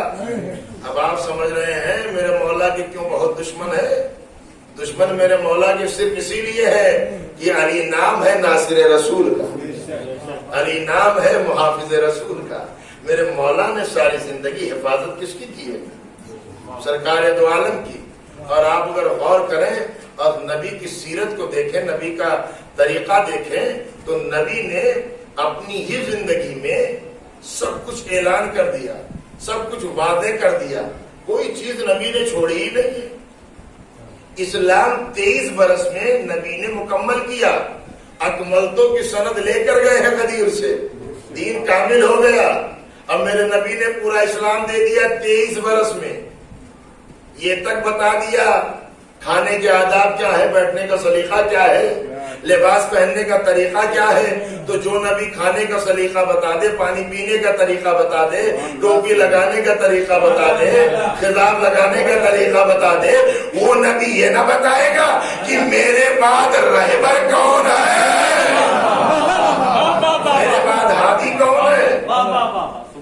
اب آپ سمجھ رہے ہیں میرے مولا کی کیوں بہت دشمن ہے؟ دشمن میرے مولا کی صرف اسی لیے ہے کہ علی نام ہے ناصر رسول کا، علی نام ہے محافظ رسول کا۔ میرے مولا نے ساری زندگی حفاظت کس کی کی ہے؟ سرکار دو عالم کی۔ اور آپ اگر غور کریں اور نبی کی سیرت کو دیکھیں، نبی کا طریقہ دیکھیں، تو نبی نے اپنی ہی زندگی میں سب کچھ اعلان کر دیا، سب کچھ وعدے کر دیا، کوئی چیز نبی نے چھوڑی ہی نہیں ہے۔ اسلام 23 برس میں نبی نے مکمل کیا، اکملتوں کی سند لے کر گئے ہیں غدیر سے، دین کامل ہو گیا۔ اب میرے نبی نے پورا اسلام دے دیا 23 برس میں، یہ تک بتا دیا کھانے کے آداب کیا ہے، بیٹھنے کا سلیقہ کیا ہے، لباس پہننے کا طریقہ کیا ہے۔ تو جو نبی کھانے کا سلیقہ بتا دے، پانی پینے کا طریقہ بتا دے، ٹوپی لگانے کا طریقہ بتا دے، خطاب لگانے کا طریقہ بتا دے، وہ نبی یہ نہ بتائے گا کہ میرے بعد رہبر کون ہے، میرے بعد ہادی کون ہے۔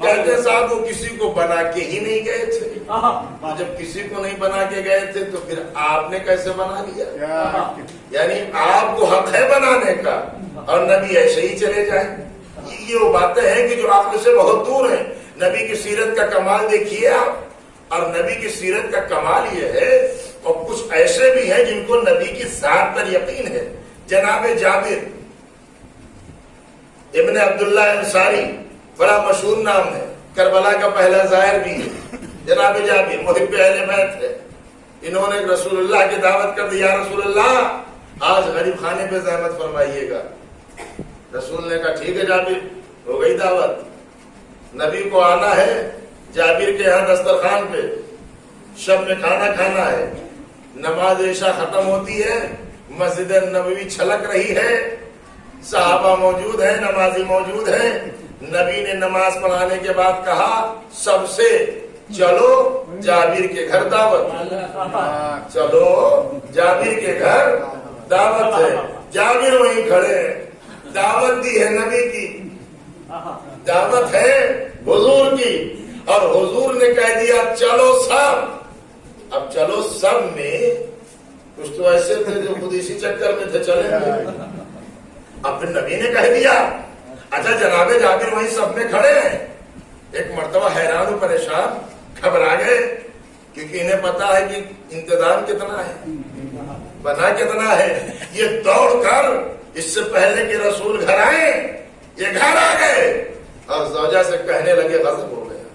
کہتے صاحب وہ کسی کو بنا کے ہی نہیں گئے تھے، جب کسی کو نہیں بنا کے گئے تھے تو پھر آپ نے کیسے بنا لیا؟ یعنی آپ کو حق ہے بنانے کا اور نبی ایسے ہی چلے جائیں۔ یہ وہ باتیں ہیں کہ جو عقل سے بہت دور ہیں۔ نبی کی سیرت کا کمال دیکھیے آپ، اور نبی کی سیرت کا کمال یہ ہے، اور کچھ ایسے بھی ہیں جن کو نبی کی ذات پر یقین ہے۔ جناب جابر ابن عبداللہ انصاری بڑا مشہور نام ہے، کربلا کا پہلا زائر بھی ہے۔ جناب جابر محب اہل بیت ہے، انہوں نے رسول اللہ کی دعوت کر دی، یا رسول اللہ آج غریب خانے پہ زحمت فرمائیے گا۔ رسول نے کہا ٹھیک ہے جابر، ہو گئی دعوت۔ نبی کو آنا ہے جابر کے یہاں دسترخوان پہ، شب میں کھانا کھانا ہے، نماز عشاء ختم ہوتی ہے، مسجد نبوی چھلک رہی ہے، صحابہ موجود ہیں، نمازی موجود ہیں۔ نبی نے نماز پڑھانے کے بعد کہا سب سے چلو جابر کے گھر دعوت، چلو جابر کے گھر دعوت ہے۔ جابر وہیں کھڑے ہیں، دعوت دی ہے نبی کی، دعوت ہے حضور کی، اور حضور نے کہہ دیا چلو سب۔ اب چلو سب میں کچھ تو ایسے تھے جو خود اسی چکر میں تھے چلیں گے، اب پھر نبی نے کہہ دیا. اچھا جناب جابر وہیں سب میں کھڑے ہیں. ایک مرتبہ حیران و پریشان گھبرا گئے, کیونکہ انہیں پتا ہے کہ انتظام کتنا ہے, بنا کتنا ہے. یہ دوڑ کر اس سے پہلے کہ رسول گھر آئے یہ گھر آ گئے اور زوجہ سے کہنے لگے غضب ہو گیا,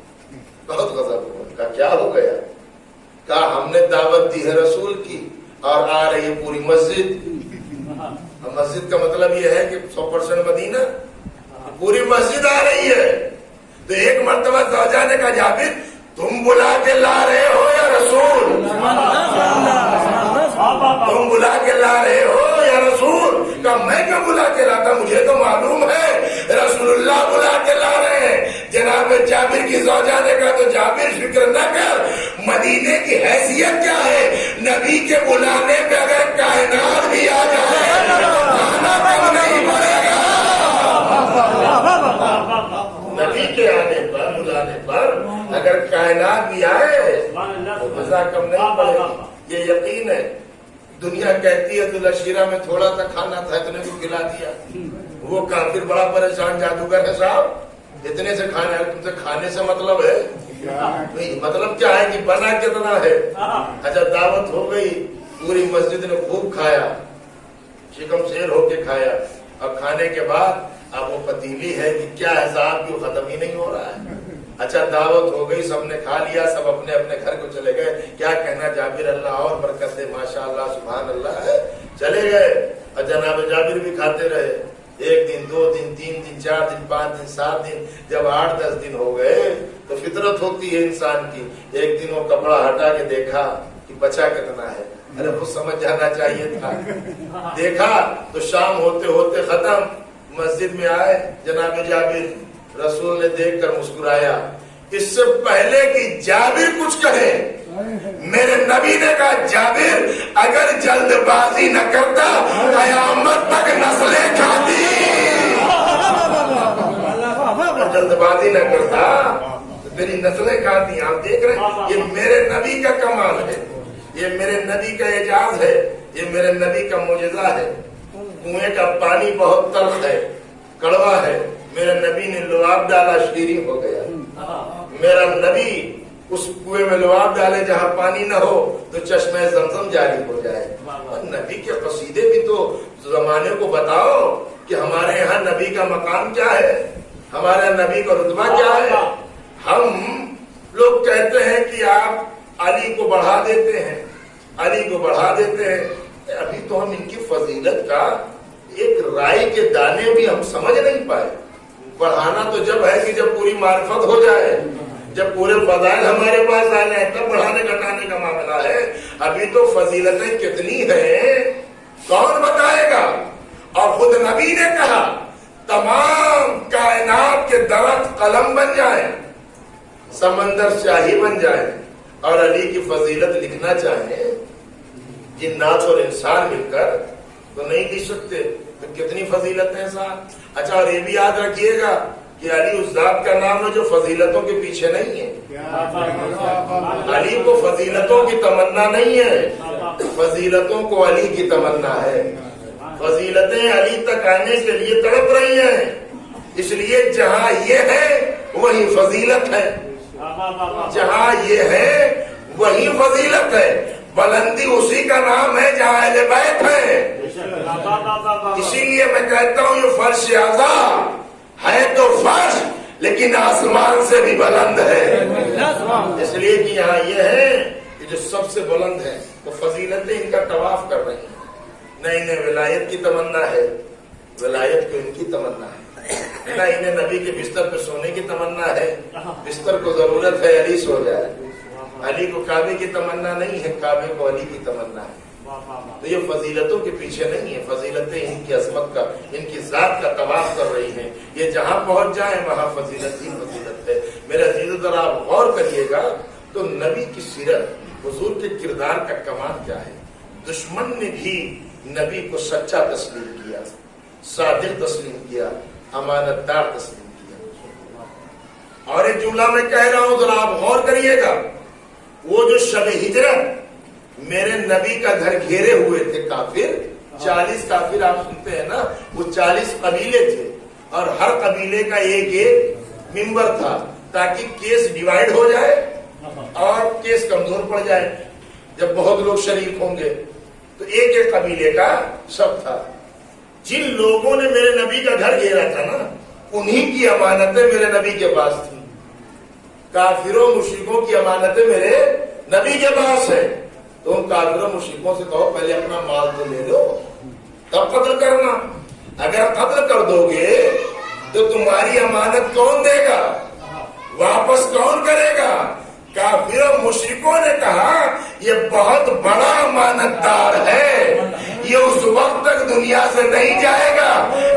بہت غضب ہو گیا. کہا کیا ہو گیا؟ کہا ہم نے دعوت دی ہے رسول کی اور آ رہی ہے پوری مسجد. مسجد کا مطلب یہ ہے کہ 100% مدینہ, پوری مسجد آ رہی ہے. تو ایک مرتبہ زوجہ نے کہا جابر تم بلا کے لا رہے ہو یا رسول؟ تم بلا کے لا رہے ہو یا رسول؟ کہا میں کیوں بلا کے لاتا, مجھے تو معلوم ہے رسول اللہ بلا کے لا رہے ہیں. جناب جابر کی زوجہ نے کہا تو جابر فکر نہ کر, مدینے کی حیثیت کیا ہے, نبی کے بلانے پہ اگر کائنات بھی آ جائے تو کھانا کم نہیں پڑے گا. نبی کے آنے پر بلانے پر اگر کائنات بھی آئے تو مزہ کم نہیں پڑے گا. یہ یقین ہے. دنیا کہتی ہے تو لشیرہ میں تھوڑا سا کھانا تھا اتنے کو کھلا دیا. وہ کافر بڑا پریشان جادوگر ہے صاحب, اتنے سے کھانا ہے, تم سے کھانے سے مطلب ہے مطلب کیا ہے کہ بنا کتنا ہے. اچھا دعوت ہو گئی, پوری مسجد نے خوب کھایا, شکم شیر ہو کے کھایا. اور کھانے کے بعد اب وہ پتیلی ہے کہ کیا ہے صاحب کیوں ختم ہی نہیں ہو رہا ہے. اچھا دعوت ہو گئی, سب نے کھا لیا, سب اپنے اپنے گھر کو چلے گئے. کیا کہنا جابر اللہ اور برکت دے, ماشاء اللہ سبحان اللہ ہے. چلے گئے اور جناب جابر بھی کھاتے رہے. 1 دن 2 دن 3 دن 4 دن 5 دن 7 دن, جب 8-10 دن ہو گئے تو فطرت ہوتی ہے انسان کی. ایک دن وہ کپڑا ہٹا کے دیکھا کہ بچا کتنا ہے. ارے وہ سمجھ جانا چاہیے تھا. دیکھا تو شام ہوتے ہوتے ختم. مسجد میں آئے جناب جابر, رسول نے دیکھ کر مسکرایا. اس سے پہلے کہ جابر کچھ کہے میرے نبی نے کہا جابر اگر جلد بازی نہ کرتا قیامت تک نسلیں کھاتی. جلد بازی نہ کرتا تو میری نسلیں کھاتی. آپ دیکھ رہے ہیں یہ میرے نبی کا کمال ہے, یہ میرے نبی کا اعجاز ہے, یہ میرے نبی کا معجزہ ہے. کنویں کا پانی بہت تلخ ہے, کڑوا ہے, میرے نبی نے لعاب ڈالا شیریں ہو گیا. میرا نبی اس کنویں میں لعاب ڈالے جہاں پانی نہ ہو تو چشمہ زمزم جاری ہو جائے. اور نبی کے قصیدے بھی تو زمانے کو بتاؤ کہ ہمارے یہاں نبی کا مقام کیا ہے, ہمارے نبی کا رتبہ کیا ہے. ہم لوگ کہتے ہیں کہ آپ علی کو بڑھا دیتے ہیں, علی کو بڑھا دیتے ہیں. ابھی تو ہم ان کی فضیلت کا ایک رائی کے دانے بھی ہم سمجھ نہیں پائے. بڑھانا تو جب ہے کہ جب پوری معرفت ہو جائے, جب پورے فضائل ہمارے پاس آ جائے تب بڑھانے گھٹانے کا معاملہ ہے. ابھی تو فضیلتیں کتنی ہیں کون بتائے گا. اور خود نبی نے کہا تمام کائنات کے درخت قلم بن جائیں, سمندر شاہی بن جائے اور علی کی فضیلت لکھنا چاہیں, جنات اور انسان مل کر تو نہیں لکھ سکتے. تو کتنی فضیلت ہے صاحب. اچھا اور یہ بھی یاد رکھیے گا کہ علی اس ذات کا نام ہے جو فضیلتوں کے پیچھے نہیں ہے. علی کو فضیلتوں کی تمنا نہیں ہے, فضیلتوں کو علی کی تمنا ہے. فضیلتیں علی تک آنے کے لیے تڑپ رہی ہیں, اس لیے جہاں یہ ہے وہی فضیلت ہے, جہاں یہ ہے وہی فضیلت ہے. بلندی اسی کا نام ہے جہاں اہل بیت ہے. اسی لیے میں کہتا ہوں یہ فرش اعظم ہے تو فرش لیکن آسمان سے بھی بلند ہے. اس لیے کہ یہاں یہ ہے کہ جو سب سے بلند ہے وہ فضیلتیں ان کا طواف کر رہی ہیں. نہ انہیں ولایت کی تمنا ہے, ولایت کو ان کی تمنا ہے. نہ انہیں نبی کے بستر پہ سونے کی تمنا ہے, بستر کو ضرورت ہے علی سو جائے. علی کو کعبے کی تمنا نہیں ہے, کعبے کو علی کی تمنا ہے. تو یہ فضیلتوں کے پیچھے نہیں ہے, فضیلتیں ان کی عظمت کا, ان کی ذات کا طواف کر رہی ہیں. یہ جہاں پہنچ جائیں وہاں فضیلت ہی فضیلت ہے. میرے عزیزو ذرا آپ غور کریے گا تو نبی کی سیرت, حضور کے کردار کا کمال کیا ہے. دشمن نے بھی نبی کو سچا تسلیم کیا, صادق تسلیم کیا, امانت دار تسلیم کیا. اور ایک جملہ میں کہہ رہا ہوں ذرا آپ غور کریے گا, وہ جو شب ہجرت میرے نبی کا گھر گھیرے ہوئے تھے کافر, 40 کافر آپ سنتے ہیں نا، وہ 40 قبیلے تھے اور ہر قبیلے کا ایک ایک ممبر تھا تاکہ کیس ڈیوائیڈ ہو جائے اور کیس کمزور پڑ جائے. جب بہت لوگ شریک ہوں گے تو ایک ایک قبیلے کا سب تھا. جن لوگوں نے میرے نبی کا گھر گھیرا تھا نا، انہی کی امانتیں میرے نبی کے پاس تھیں. کافروں مشرکوں کی امانتیں میرے نبی کے پاس ہے. تو ان کافروں مشرکوں سے کہو پہلے اپنا مال تو لے لو تب قتل کرنا. اگر قتل کر دو گے تو تمہاری امانت کون دے گا، واپس کون کرے گا؟ کافروں مشرکوں نے کہا یہ بہت بڑا امانت دار ہے، یہ اس وقت تک دنیا سے نہیں جائے گا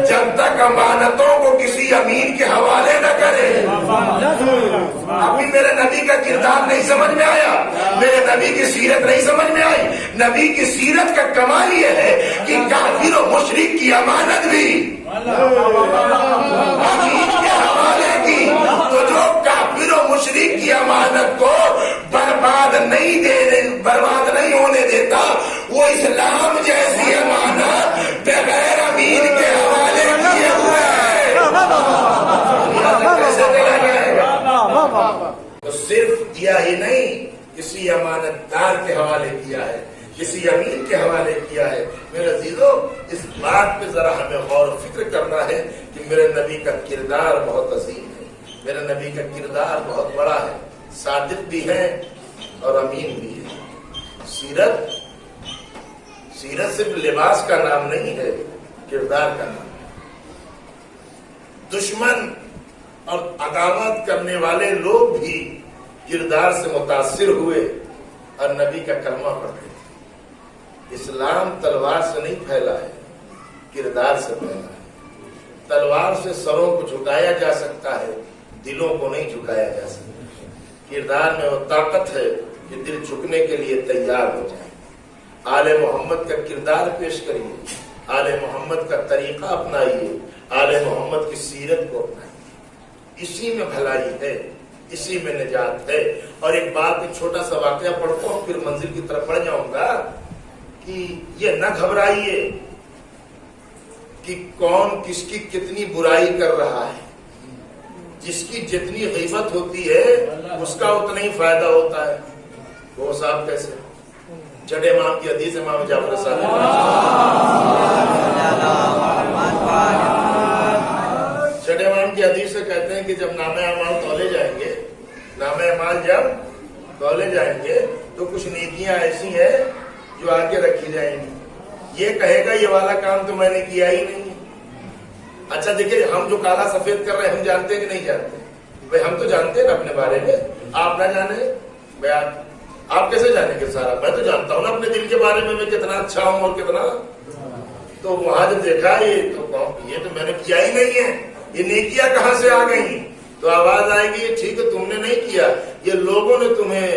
جب تک امانتوں کو کسی امین کے حوالے نہ کرے. ابھی میرے نبی کا کردار نہیں سمجھ میں آیا، میرے نبی کی سیرت نہیں سمجھ میں آئی. نبی کی سیرت کا کمال یہ ہے کہ کافر و مشرک کی امانت بھی امین کے حوالے کی. تو جو کافر و مشرک کی امانت کو برباد نہیں ہونے دیتا، وہ اسلام جیسی امانت بغیر امین کے حوالے کیے ہوئے ہے. کیسے چلا جائے گا؟ تو صرف دیا ہی نہیں، کسی امانت دار کے حوالے کیا ہے، کسی امین کے حوالے کیا ہے. میرے عزیزو، اس بات پہ ذرا ہمیں غور و فکر کرنا ہے کہ میرے نبی کا کردار بہت عظیم ہے، میرے نبی کا کردار بہت بڑا ہے. صادق بھی ہے اور امین بھی ہے. سیرت صرف لباس کا نام نہیں ہے، کردار کا نام ہے. دشمن اور عداوت کرنے والے لوگ بھی کردار سے متاثر ہوئے اور نبی کا کلمہ پڑھتے تھے. اسلام تلوار سے نہیں پھیلا ہے، کردار سے پھیلا ہے. تلوار سے سروں کو جھکایا جا سکتا ہے، دلوں کو نہیں جھکایا جا سکتا. کردار میں وہ طاقت ہے کہ دل جھکنے کے لیے تیار ہو جائے. آل محمد کا کردار پیش کریے، آل محمد کا طریقہ اپنائیے، آل محمد کی سیرت کو اپنائیے. اسی میں بھلائی ہے، اسی میں نجات ہے. اور ایک بات، ایک چھوٹا سا واقعہ پڑھتا ہوں پھر منزل کی طرف بڑھ جاؤں گا کہ یہ نہ گھبرائیے کہ کون کس کی کتنی برائی کر رہا ہے. جس کی جتنی غیبت ہوتی ہے اس کا اتنا ہی فائدہ ہوتا ہے. وہ صاحب کیسے؟ چھٹے امام کی حدیث، امام جعفر صادق چھٹے امام کی حدیث سے کہتے ہیں کہ جب نامہ اعمال تولے جائیں گے، نامہ اعمال جب تولے جائیں گے تو کچھ نیکیاں ایسی ہیں جو آگے رکھی جائیں گی. یہ کہے گا یہ والا کام تو میں نے کیا ہی نہیں. اچھا دیکھیے، ہم جو کالا سفید کر رہے ہیں ہم جانتے کہ نہیں جانتے؟ بھائی ہم تو جانتے ہیں نا اپنے بارے میں. آپ نہ جانے بھائی آپ کیسے جانیں گے؟ سارا میں تو جانتا ہوں نا اپنے دل کے بارے میں، میں کتنا اچھا ہوں اور کتنا. تو وہاں جب دیکھا یہ تو میں نے کیا ہی نہیں ہے، یہ نیکیاں کہاں سے آ گئی؟ تو آواز آئے گی یہ ٹھیک ہے تم نے نہیں کیا، یہ لوگوں نے تمہیں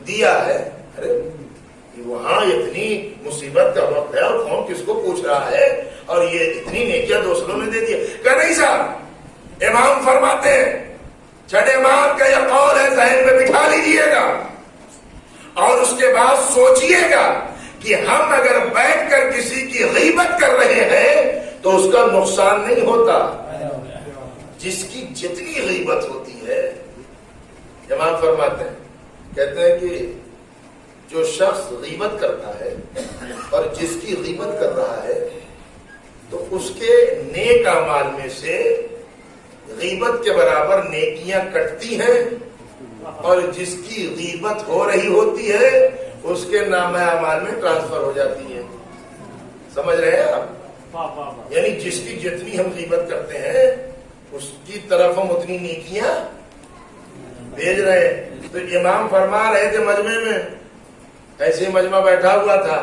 دیا ہے. ارے وہاں اتنی مصیبت کا وقت ہے اور کون کس کو پوچھ رہا ہے، اور یہ اتنی نیکیاں دوسروں نے دے دیا. کہ نہیں صاحب، امام فرماتے ہیں، چھٹے امام کا یہ قول ہے ذہن میں بٹھا لیجئے گا اور اس کے بعد سوچئے گا کہ ہم اگر بیٹھ کر کسی کی غیبت کر رہے ہیں تو اس کا نقصان نہیں ہوتا. جس کی جتنی غیبت ہوتی ہے، امام فرماتے ہیں، کہتے ہیں کہ جو شخص غیبت کرتا ہے اور جس کی غیبت کر رہا ہے تو اس کے نیک اعمال میں سے غیبت کے برابر نیکیاں کٹتی ہیں، اور جس کی غیبت ہو رہی ہوتی ہے اس کے نامہ اعمال میں ٹرانسفر ہو جاتی ہے. سمجھ رہے ہیں آپ؟ یعنی جس کی جتنی ہم غیبت کرتے ہیں اس کی طرف ہم اتنی نیکیاں بھیج رہے ہیں. تو امام فرما رہے تھے مجمع میں، ایسے ہی مجمع بیٹھا ہوا تھا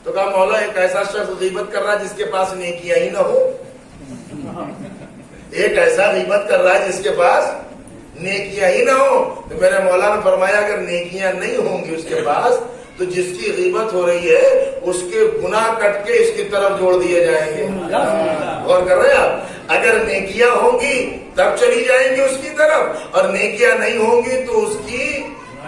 تو کہا مولا ایک ایسا شخص غیبت کر رہا ہے جس کے پاس نیکیاں ہی نہ ہو. ایک ایسا غیبت کر رہا ہے جس کے پاس نیکیاں ہی نہ ہو. تو میرے مولا نے فرمایا اگر نیکیاں نہیں ہوں گی اس کے پاس تو جس کی غیبت ہو رہی ہے اس کے گناہ کٹ کے اس کی طرف جوڑ دیے جائیں گے. غور کر رہے ہیں آپ؟ اگر نیکیاں ہوں گی تب چلی جائیں گی اس کی طرف، اور نیکیاں نہیں ہوں گی تو اس کی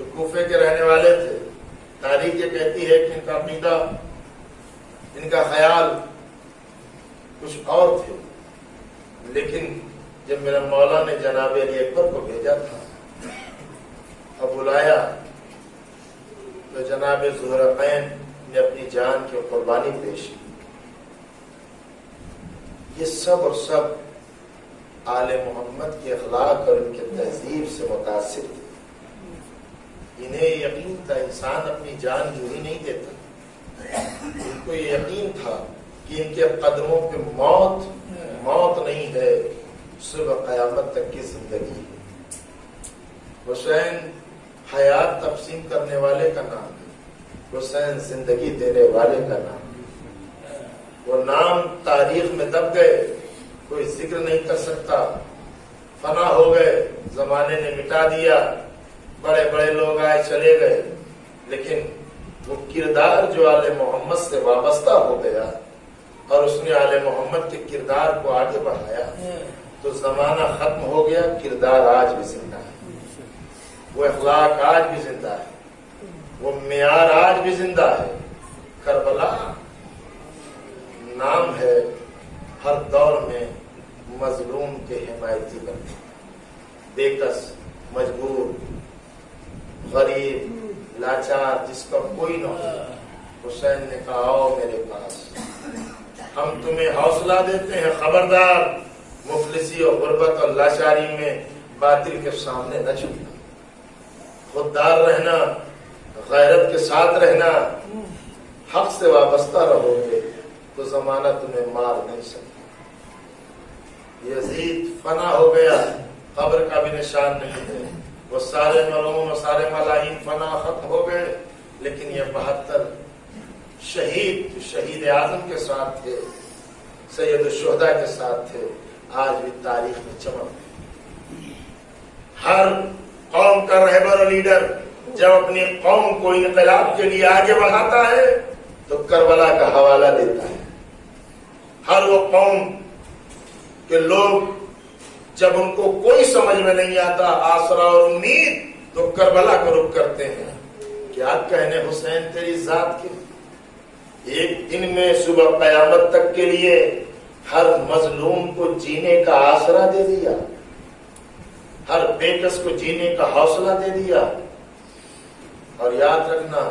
جو کوفے کے رہنے والے تھے، تاریخ یہ کہتی ہے کہ ان کا عقیدہ، ان کا خیال کچھ اور تھے، لیکن جب میرا مولا نے جناب علی اکبر کو بھیجا تھا اور بلایا تو جناب زہرقین نے اپنی جان کی قربانی پیش کی۔ یہ سب اور سب آل محمد کے اخلاق اور ان کے تہذیب سے متاثر تھے۔ انہیں یقین تھا انسان اپنی جان یوں ہی نہیں دیتا، ان کو یہ یقین تھا کہ ان کے قدموں پہ موت نہیں ہے، صبح قیامت تک کی زندگی ہے۔ حسین حیات تقسیم کرنے والے کا نام ہے، حسین زندگی دینے والے کا نام ہے۔ وہ نام تاریخ میں دب گئے، کوئی ذکر نہیں کر سکتا، فنا ہو گئے، زمانے نے مٹا دیا، بڑے بڑے لوگ آئے چلے گئے، لیکن وہ کردار جو آل محمد سے وابستہ ہو گیا اور اس نے آل محمد کے کردار کو آگے بڑھایا تو زمانہ ختم ہو گیا، کردار آج بھی زندہ ہے، وہ اخلاق آج بھی زندہ ہے، وہ معیار آج بھی زندہ ہے۔ کربلا نام ہے ہر دور میں مظلوم کے حمایتی بنتے، بے کس، مجبور، غریب، لاچار، جس کا کوئی نہ ہو، حسین نے کہا آؤ میرے پاس، ہم تمہیں حوصلہ دیتے ہیں، خبردار مفلسی اور غربت اور لاچاری میں باطل کے سامنے نہ جھکنا، خوددار رہنا، غیرت کے ساتھ رہنا، حق سے وابستہ رہو گے تو زمانہ تمہیں مار نہیں سکتا۔ یزید فنا ہو گیا، قبر کا بھی نشان نہیں ہے، وہ سارے ملعون اور سارے ملائین فنا ختم ہو گئے، لیکن یہ 72 شہید اعظم کے ساتھ تھے، سید الشہداء کے ساتھ تھے، آج بھی تاریخ میں چمک۔ ہر قوم کا رہبر اور لیڈر جب اپنی قوم کو انقلاب کے لیے آگے بڑھاتا ہے تو کربلا کا حوالہ دیتا ہے۔ ہر وہ قوم کے لوگ جب ان کو کوئی سمجھ میں نہیں آتا آسرا اور امید تو کربلا کو رخ کرتے ہیں۔ کیا کہنے حسین تیری ذات کے، ایک دن میں صبح قیامت تک کے لیے ہر مظلوم کو جینے کا آسرا دے دیا، ہر بے کس کو جینے کا حوصلہ دے دیا۔ اور یاد رکھنا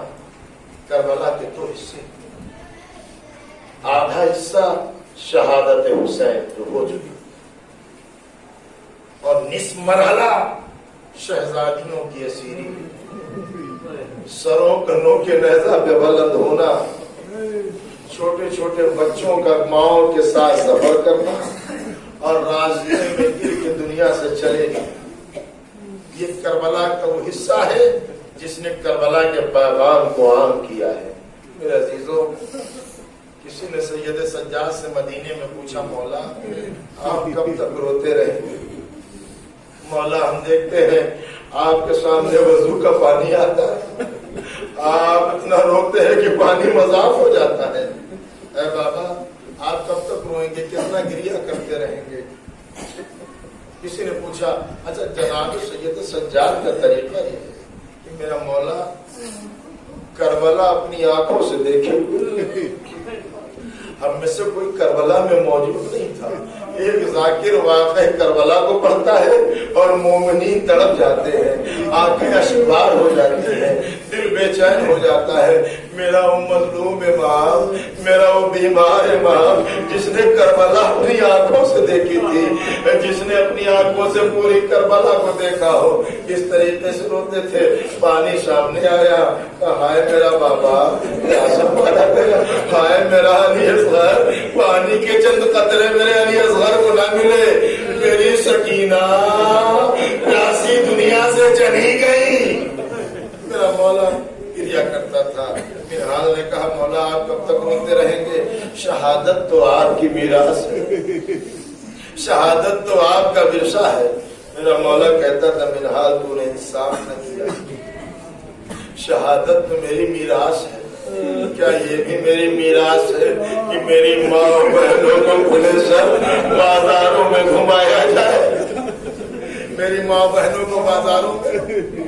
کربلا کے 2 حصے، آدھا حصہ شہادت حسین جو ہو چکی اور نصف مرحلہ شہزادیوں کی اسیری، سروں کنوں کے نیزہ پہ بلند ہونا، چھوٹے چھوٹے بچوں کا ماؤں کے ساتھ سفر کرنا اور رازیوں میں گر کے دنیا سے چلے گا۔ یہ کربلا کا وہ حصہ ہے جس نے کربلا کے پیغام کو عام کیا ہے۔ میرے عزیزوں، کسی نے سید سجاد سے مدینے میں پوچھا مولا آپ کب تک روتے رہیں گے؟ مولا ہم دیکھتے ہیں آپ کے سامنے وضو کا پانی آتا ہے، آپ اتنا روتے ہیں کہ پانی مذاق ہو جاتا ہے۔ اے بابا آپ کب تک روئیں گے، کتنا گریہ کرتے رہیں گے؟ کسی نے پوچھا اچھا جناب سید سجاد کا طریقہ یہ ہے کہ میرا مولا کربلا اپنی آنکھوں سے دیکھے، ہم میں سے کوئی کربلا میں موجود نہیں تھا، ایک ذاکر واقع کربلا کو پڑھتا ہے اور مومنین تڑپ جاتے ہیں، آنکھیں اشکبار ہو جاتی ہیں، دل بے چین ہو جاتا ہے۔ میرا وہ مظلوم امام، میرا وہ بیمار امام جس نے کربلا اپنی آنکھوں سے دیکھی تھی، جس نے اپنی آنکھوں سے پوری کربلا کو دیکھا ہو، اس طریقے سے روتے تھے۔ پانی سامنے آیا، ہائے میرا بابا، ہائے میرا علی اصغر، پانی کے چند قطرے میرے علی اصغر کو نہ ملے، میری سکینہ پیاسی دنیا سے چلی گئی۔ میرا مولا گریا کرتا تھا۔ حال نے کہا مولا آپ کب تک روتے رہیں گے؟ شہادت تو آپ کی میراث ہے، شہادت تو آپ کا ورثہ ہے۔ میرا مولا کہتا تھا منحال تو نے انصاف نہ کیا، شہادت تو میری میراث ہے، کیا یہ بھی میری میراث ہے کہ میری ماں اور بہنوں کو کھلے سر بازاروں میں گھمایا جائے؟ میری ماں بہنوں کو بازاروں میں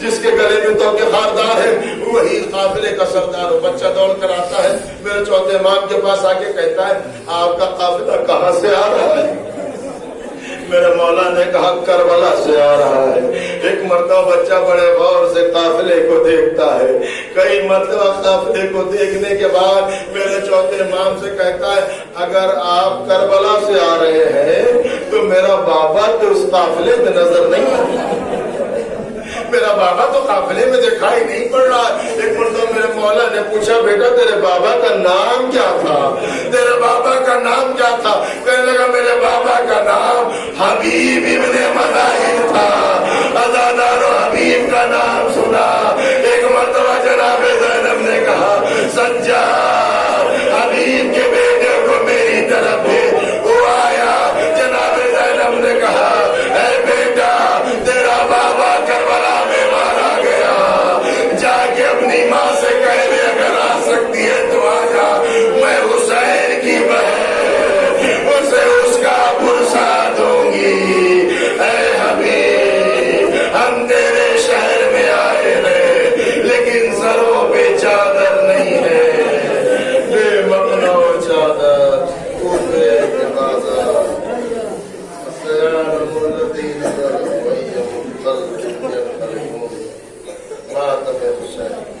جس کے گلے میں تو کے خاردار ہے وہی قافلے کا سردار ہو. بچہ دوڑ کر آتا ہے میرے چوتھے امام کے پاس آ کے کہتا ہے آپ کا قافلہ کہاں سے آ رہا ہے؟ میرے مولا نے کہا کربلا سے آ رہا ہے. ایک مرتبہ بچہ بڑے غور سے قافلے کو دیکھتا ہے. کئی مرتبہ قافلے کو دیکھنے کے بعد میرے چوتھے امام سے کہتا ہے اگر آپ کربلا سے آ رہے ہیں تو میرا بابا تو اس قافلے میں نظر نہیں آتا. میرا بابا تو قافلے میں دکھائی نہیں پڑ رہا. ایک مرتبہ میرے مولا نے پوچھا بیٹا تیرے بابا کا نام کیا تھا؟ تیرے بابا کا نام کیا تھا؟ کہنے لگا میرے بابا کا نام حبیب ابن مظاہر تھا. ازادارو حبیب کا نام سنا. ایک مرتبہ جناب زینب نے کہا سجاد حبیب کے بیٹے کو میری طرف بھیج. وہ آیا. جناب زینب نے کہا اے بیٹا تیرا بابا کربلا میں مارا گیا. جا کے اپنی ماں سے کہہ دے اگر آ سکتی ہے تو آ جا. میں حسین کی بہن اسے اس کا پرسا دوں گی. اے حبیب ہم تیرے شہر میں آئے ہیں لیکن سروں پہ چادر نہیں ہے. بے مقنع چادر اوپے کے بازار سیان الذین ظلموا وَإِنَّ الظَّالِمِينَ ماتم حسین.